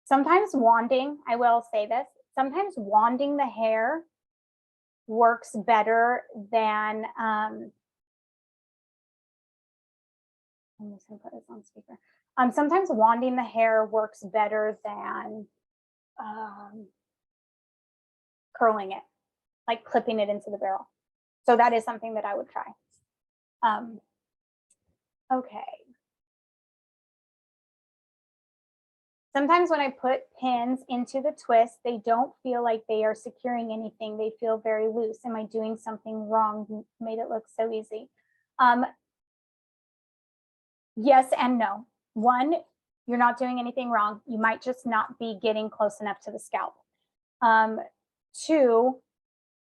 Sometimes wanding, I will say this, sometimes wanding the hair works better than, I'm just gonna put this on speaker. Sometimes wanding the hair works better than curling it, like clipping it into the barrel. So that is something that I would try. Okay. Sometimes when I put pins into the twist, they don't feel like they are securing anything. They feel very loose. Am I doing something wrong? Made it look so easy. Yes and no. One, you're not doing anything wrong. You might just not be getting close enough to the scalp. Two,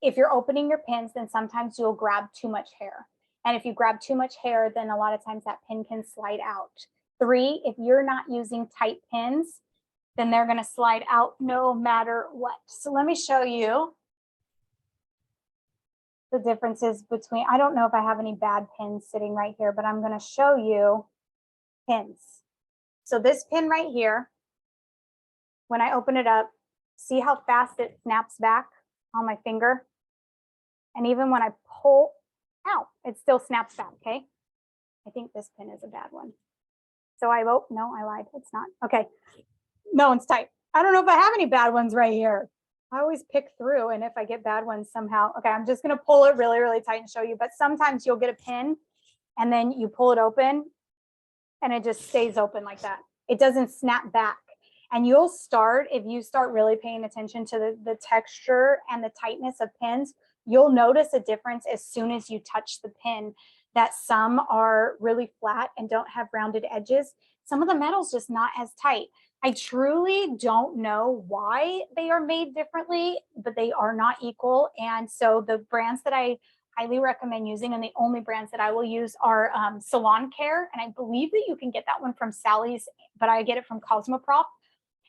if you're opening your pins, then sometimes you'll grab too much hair. And if you grab too much hair, then a lot of times that pin can slide out. Three, if you're not using tight pins, then they're going to slide out no matter what. So let me show you the differences between, I don't know if I have any bad pins sitting right here, but I'm going to show you pins. So this pin right here, when I open it up, see how fast it snaps back on my finger? And even when I pull out, it still snaps back, okay? I think this pin is a bad one. So no, I lied, it's not. Okay, no one's tight. I don't know if I have any bad ones right here. I always pick through, and if I get bad ones somehow, okay, I'm just gonna pull it really, really tight and show you, but sometimes you'll get a pin and then you pull it open and it just stays open like that. It doesn't snap back. And you'll start, if you start really paying attention to the texture and the tightness of pins, you'll notice a difference as soon as you touch the pin, that some are really flat and don't have rounded edges. Some of the metal's just not as tight. I truly don't know why they are made differently, but they are not equal. And so the brands that I highly recommend using, and the only brands that I will use are Salon Care. And I believe that you can get that one from Sally's, but I get it from Cosmoprof,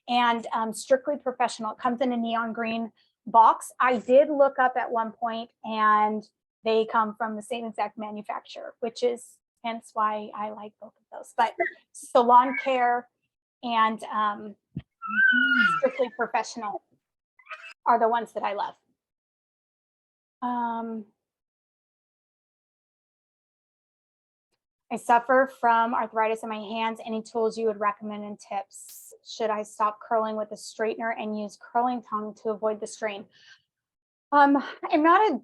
and Strictly Professional. It comes in a neon green box. I did look up at one point and they come from the same exact manufacturer, which is hence why I like both of those. But Salon Care and Strictly Professional are the ones that I love. I suffer from arthritis in my hands. Any tools you would recommend and tips? Should I stop curling with a straightener and use curling tongue to avoid the strain? I'm not a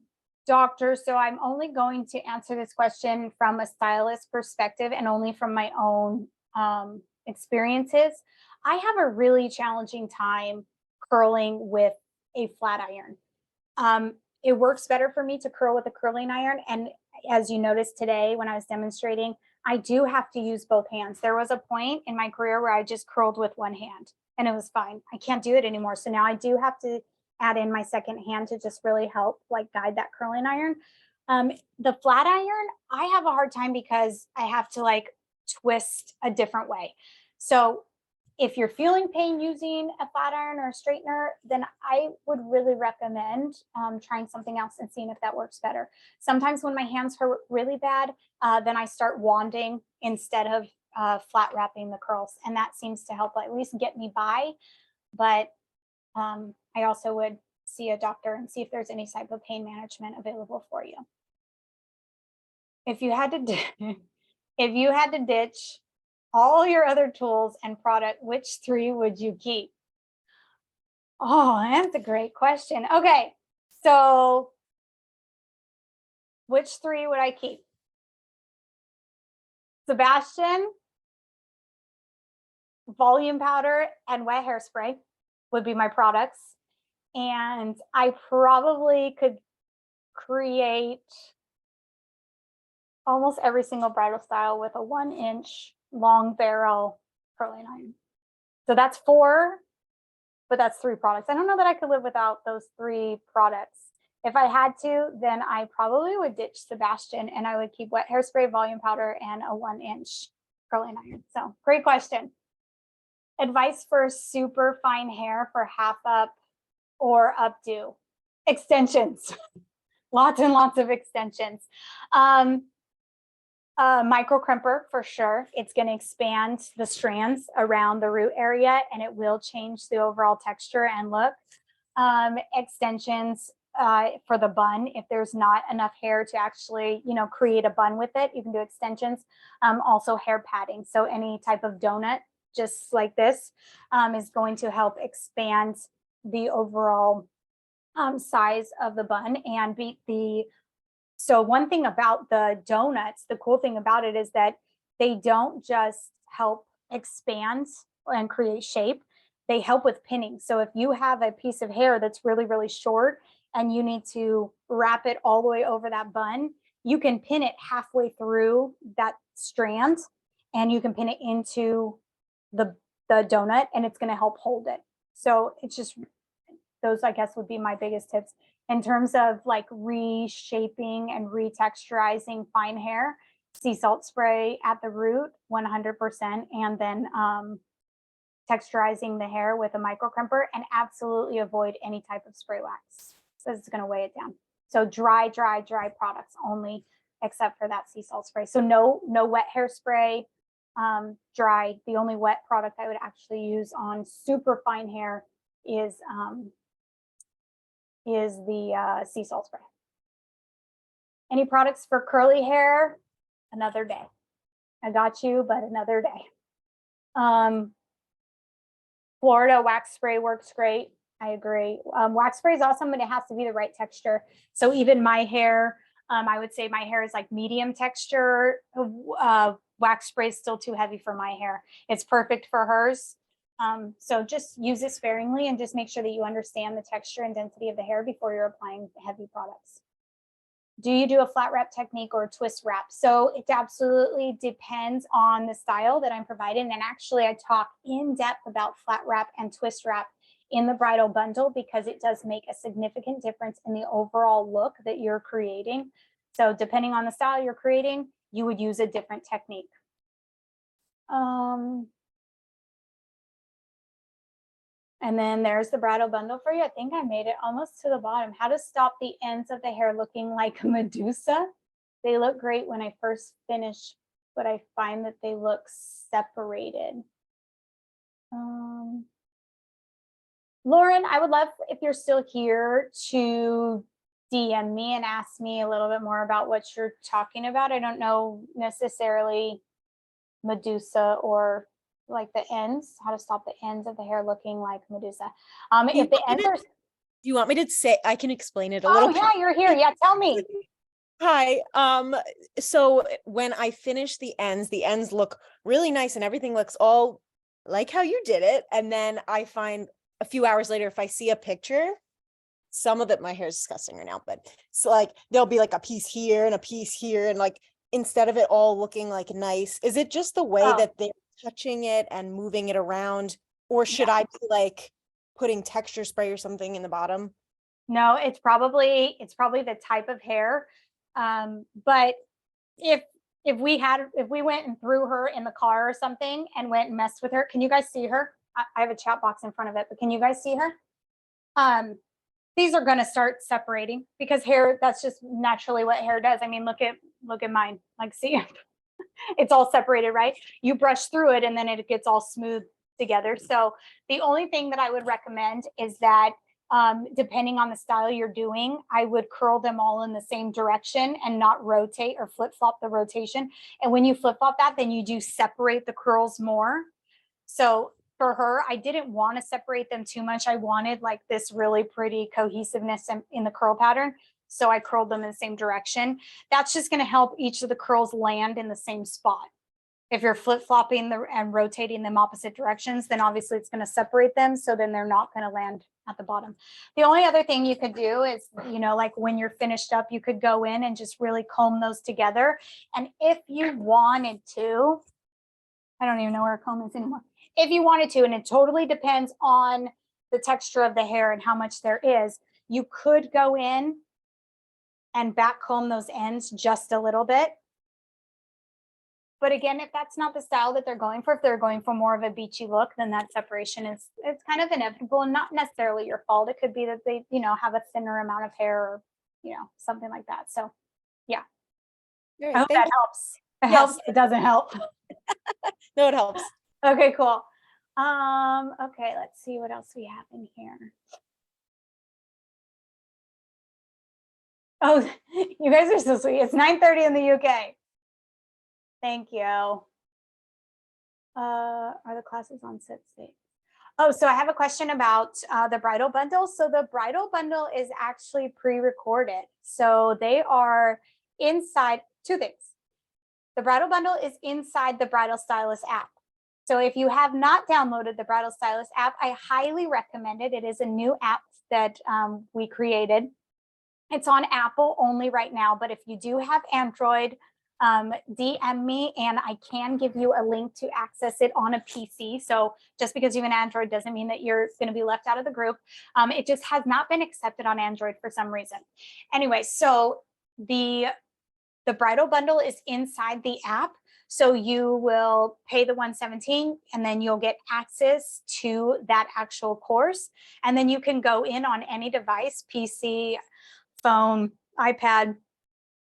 doctor, so I'm only going to answer this question from a stylist perspective and only from my own experiences. I have a really challenging time curling with a flat iron. It works better for me to curl with a curling iron. And as you noticed today when I was demonstrating, I do have to use both hands. There was a point in my career where I just curled with one hand and it was fine. I can't do it anymore. So now I do have to add in my second hand to just really help like guide that curling iron. The flat iron, I have a hard time because I have to like twist a different way. So if you're feeling pain using a flat iron or a straightener, then I would really recommend trying something else and seeing if that works better. Sometimes when my hands hurt really bad, then I start wanding instead of flat wrapping the curls. And that seems to help at least get me by. But I also would see a doctor and see if there's any type of pain management available for you. If you had to ditch all your other tools and product, which three would you keep? Oh, that's a great question. Okay, so which three would I keep? Sebastian, volume powder, and wet hairspray would be my products. And I probably could create almost every single bridal style with a 1-inch long barrel curling iron. So that's 4, but that's 3 products. I don't know that I could live without those 3 products. If I had to, then I probably would ditch Sebastian and I would keep wet hairspray, volume powder, and a 1-inch curling iron. So great question. Advice for super fine hair for half up or updo? Extensions. Lots and lots of extensions. Micro crimper for sure. It's going to expand the strands around the root area and it will change the overall texture and look. Extensions for the bun, if there's not enough hair to actually, create a bun with it, you can do extensions. Also hair padding. So any type of donut, just like this, is going to help expand the overall size of the bun and beat the. So one thing about the donuts, the cool thing about it is that they don't just help expand and create shape, they help with pinning. So if you have a piece of hair that's really, really short and you need to wrap it all the way over that bun, you can pin it halfway through that strand and you can pin it into the donut and it's going to help hold it. So it's just, those I guess would be my biggest tips in terms of like reshaping and retexturizing fine hair. Sea salt spray at the root 100%, and then texturizing the hair with a micro crimper, and absolutely avoid any type of spray wax. So it's going to weigh it down. So dry products only, except for that sea salt spray. So no wet hairspray, dry. The only wet product I would actually use on super fine hair is the sea salt spray. Any products for curly hair? Another day. I got you, but another day. Florida wax spray works great. I agree. Wax spray is awesome, but it has to be the right texture. So even my hair, I would say my hair is like medium texture. Wax spray is still too heavy for my hair. It's perfect for hers. So just use it sparingly and just make sure that you understand the texture and density of the hair before you're applying heavy products. Do you do a flat wrap technique or a twist wrap? So it absolutely depends on the style that I'm providing. And actually I talk in depth about flat wrap and twist wrap in the bridal bundle, because it does make a significant difference in the overall look that you're creating. So depending on the style you're creating, you would use a different technique. And then there's the bridal bundle for you. I think I made it almost to the bottom. How to stop the ends of the hair looking like Medusa. They look great when I first finish, but I find that they look separated. Lauren, I would love if you're still here to DM me and ask me a little bit more about what you're talking about. I don't know necessarily Medusa or like the ends, how to stop the ends of the hair looking like Medusa. If the ends are, do you want me to say, I can explain it a little bit. Yeah, you're here. Yeah, tell me. Hi. So when I finish the ends look really nice and everything looks all like how you did it. And then I find a few hours later, if I see a picture, some of it, my hair is disgusting right now, but it's like, there'll be like a piece here and a piece here. And like, instead of it all looking like nice, is it just the way that they're touching it and moving it around? Or should I be like putting texture spray or something in the bottom? No, it's probably the type of hair. But if we went and threw her in the car or something and went and messed with her, can you guys see her? I have a chat box in front of it, but can you guys see her? These are going to start separating because hair, that's just naturally what hair does. I mean, look at mine, like, see, it's all separated, right? You brush through it and then it gets all smooth together. So the only thing that I would recommend is that depending on the style you're doing, I would curl them all in the same direction and not rotate or flip-flop the rotation. And when you flip-flop that, then you do separate the curls more. So for her, I didn't want to separate them too much. I wanted like this really pretty cohesiveness in the curl pattern. So I curled them in the same direction. That's just going to help each of the curls land in the same spot. If you're flip-flopping and rotating them opposite directions, then obviously it's going to separate them. So then they're not going to land at the bottom. The only other thing you could do is, like when you're finished up, you could go in and just really comb those together. And if you wanted to, I don't even know where a comb is anymore. If you wanted to, and it totally depends on the texture of the hair and how much there is, you could go in and back comb those ends just a little bit. But again, if that's not the style that they're going for, if they're going for more of a beachy look, then that separation it's kind of inevitable and not necessarily your fault. It could be that they, have a thinner amount of hair or, something like that. So yeah. Right, I hope that helps. It helps. It doesn't help. No, it helps. Okay, cool. Okay, let's see what else we have in here. Oh, you guys are so sweet. It's 9:30 in the UK. Thank you. Are the classes on set state? Oh, so I have a question about the bridal bundle. So the bridal bundle is actually pre-recorded. So they are inside two things. The bridal bundle is inside the Bridal Stylist app. So if you have not downloaded the Bridal Stylist app, I highly recommend it. It is a new app that we created. It's on Apple only right now, but if you do have Android, DM me and I can give you a link to access it on a PC. So just because you have an Android doesn't mean that you're going to be left out of the group. It just has not been accepted on Android for some reason. Anyway, so the bridal bundle is inside the app. So you will pay the $117 and then you'll get access to that actual course. And then you can go in on any device, PC, phone, iPad,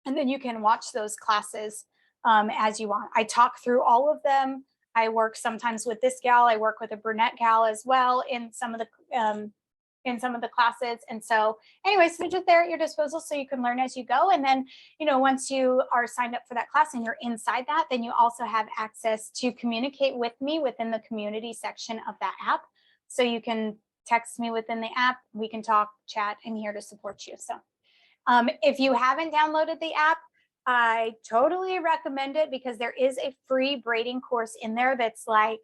and then you can watch those classes as you want. I talk through all of them. I work sometimes with this gal. I work with a brunette gal as well in some of the classes. And so anyways, they're just there at your disposal so you can learn as you go. And then, once you are signed up for that class and you're inside that, then you also have access to communicate with me within the community section of that app. So you can text me within the app. We can talk, chat. I'm here to support you. So if you haven't downloaded the app, I totally recommend it because there is a free braiding course in there that's like,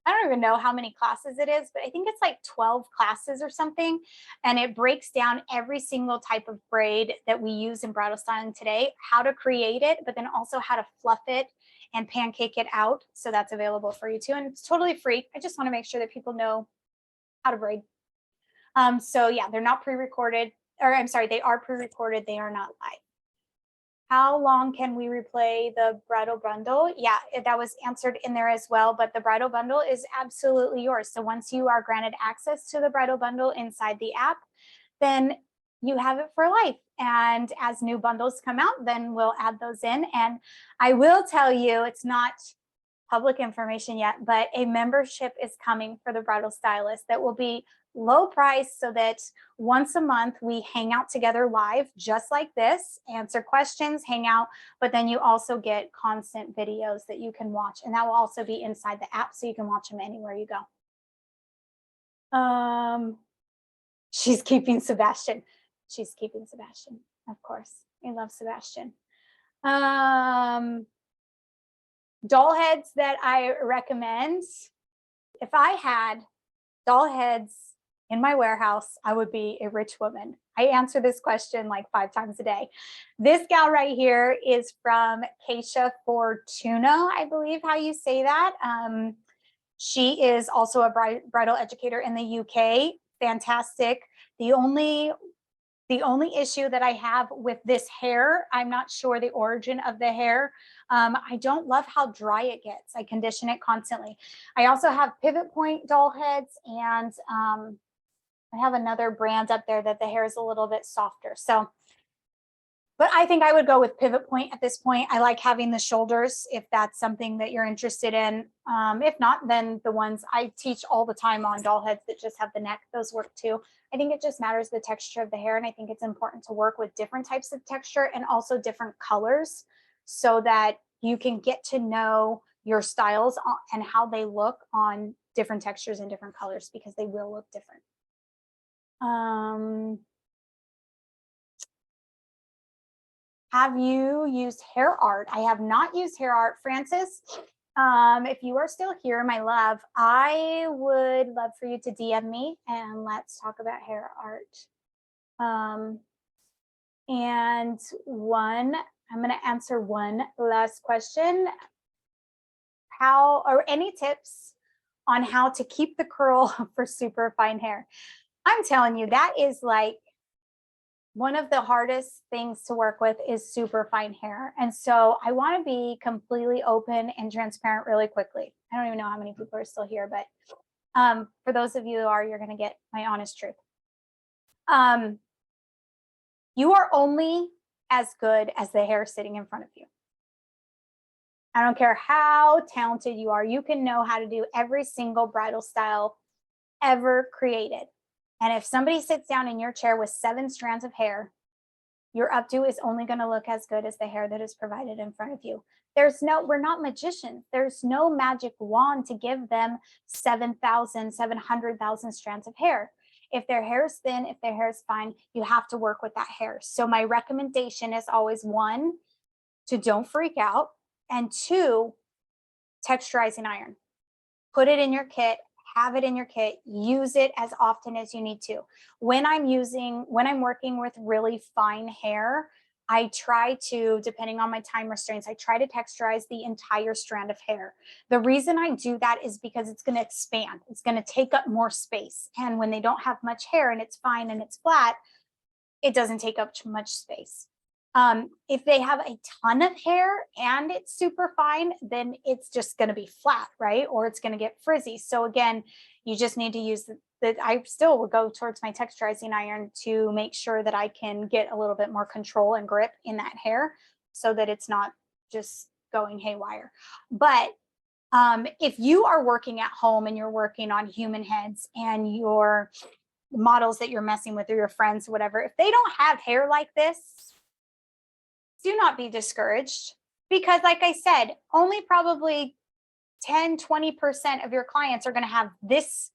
I don't even know how many classes it is, but I think it's like 12 classes or something. And it breaks down every single type of braid that we use in bridal styling today, how to create it, but then also how to fluff it and pancake it out. So that's available for you too. And it's totally free. I just want to make sure that people know how to braid. So yeah, they're not pre-recorded, or I'm sorry, they are pre-recorded. They are not live. How long can we replay the bridal bundle? Yeah, that was answered in there as well, but the bridal bundle is absolutely yours. So once you are granted access to the bridal bundle inside the app, then you have it for life. And as new bundles come out, then we'll add those in. And I will tell you, it's not public information yet, but a membership is coming for the bridal stylist that will be low price so that once a month we hang out together live, just like this, answer questions, hang out, but then you also get constant videos that you can watch. And that will also be inside the app so you can watch them anywhere you go. She's keeping Sebastian. She's keeping Sebastian, of course. I love Sebastian. Doll heads that I recommend. If I had doll heads in my warehouse, I would be a rich woman. I answer this question like 5 times a day. This gal right here is from Keisha Fortuna, I believe how you say that. She is also a bridal educator in the UK. Fantastic. The only issue that I have with this hair, I'm not sure the origin of the hair. I don't love how dry it gets. I condition it constantly. I also have pivot point doll heads, and I have another brand up there that the hair is a little bit softer. So, but I think I would go with pivot point at this point. I like having the shoulders if that's something that you're interested in. If not, then the ones I teach all the time on doll heads that just have the neck, those work too. I think it just matters the texture of the hair. And I think it's important to work with different types of texture and also different colors so that you can get to know your styles and how they look on different textures and different colors, because they will look different. Have you used hair art? I have not used hair art, Francis. If you are still here, my love, I would love for you to DM me and let's talk about hair art. And I'm going to answer one last question. Any tips on how to keep the curl for super fine hair? I'm telling you, that is like one of the hardest things to work with is super fine hair. And so I want to be completely open and transparent really quickly. I don't even know how many people are still here, but for those of you who are, you're going to get my honest truth. You are only as good as the hair sitting in front of you. I don't care how talented you are. You can know how to do every single bridal style ever created. And if somebody sits down in your chair with 7 strands of hair, your updo is only going to look as good as the hair that is provided in front of you. We're not magicians. There's no magic wand to give them 7,000, 700,000 strands of hair. If their hair is thin, if their hair is fine, you have to work with that hair. So my recommendation is always, 1, to don't freak out. And 2, texturizing iron. Put it in your kit, have it in your kit, use it as often as you need to. When I'm working with really fine hair, I try to, depending on my time restraints, I try to texturize the entire strand of hair. The reason I do that is because it's going to expand. It's going to take up more space. And when they don't have much hair and it's fine and it's flat, it doesn't take up too much space. If they have a ton of hair and it's super fine, then it's just going to be flat, right? Or it's going to get frizzy. So again, you just need to use I still will go towards my texturizing iron to make sure that I can get a little bit more control and grip in that hair so that it's not just going haywire. But if you are working at home and you're working on human heads and your models that you're messing with or your friends, whatever, if they don't have hair like this, do not be discouraged, because like I said, only probably 10-20% of your clients are going to have this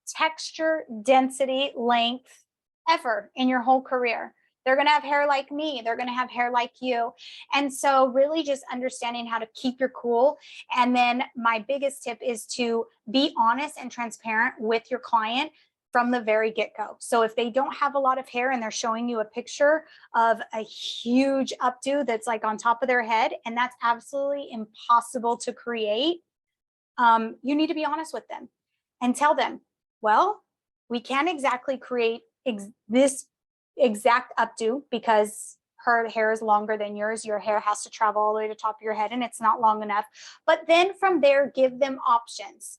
texture, density, length ever in your whole career. They're going to have hair like me. They're going to have hair like you. And so really just understanding how to keep your cool. And then my biggest tip is to be honest and transparent with your client from the very get-go. So if they don't have a lot of hair and they're showing you a picture of a huge updo that's like on top of their head, and that's absolutely impossible to create, you need to be honest with them and tell them, well, we can't exactly create this exact updo because her hair is longer than yours. Your hair has to travel all the way to the top of your head and it's not long enough. But then from there, give them options.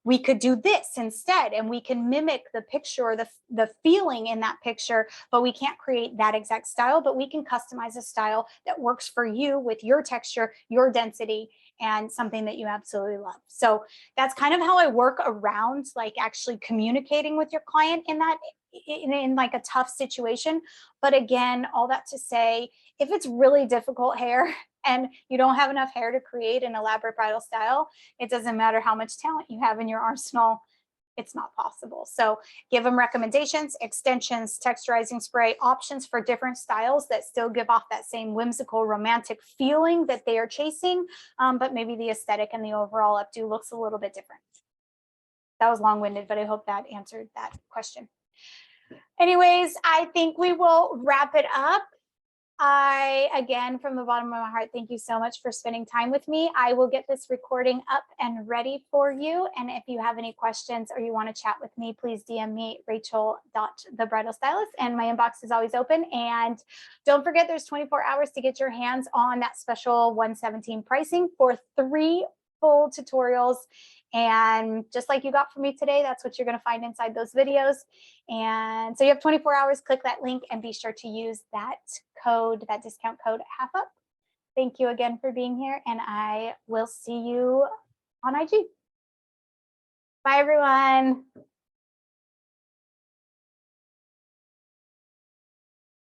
We could do this instead, and we can mimic the picture or the feeling in that picture, but we can't create that exact style, but we can customize a style that works for you with your texture, your density, and something that you absolutely love. So that's kind of how I work around like actually communicating with your client in that, in like a tough situation. But again, all that to say, if it's really difficult hair and you don't have enough hair to create an elaborate bridal style, it doesn't matter how much talent you have in your arsenal, it's not possible. So give them recommendations, extensions, texturizing spray, options for different styles that still give off that same whimsical, romantic feeling that they are chasing, but maybe the aesthetic and the overall updo looks a little bit different. That was long-winded, but I hope that answered that question. Anyways, I think we will wrap it up. Again, from the bottom of my heart, thank you so much for spending time with me. I will get this recording up and ready for you. And if you have any questions or you want to chat with me, please DM me, Rachel.TheBridalStylist. And my inbox is always open. And don't forget, there's 24 hours to get your hands on that special $117 pricing for 3 full tutorials. And just like you got from me today, that's what you're going to find inside those videos. And so you have 24 hours, click that link and be sure to use that code, that discount code HALFUP. Thank you again for being here, and I will see you on IG. Bye, everyone.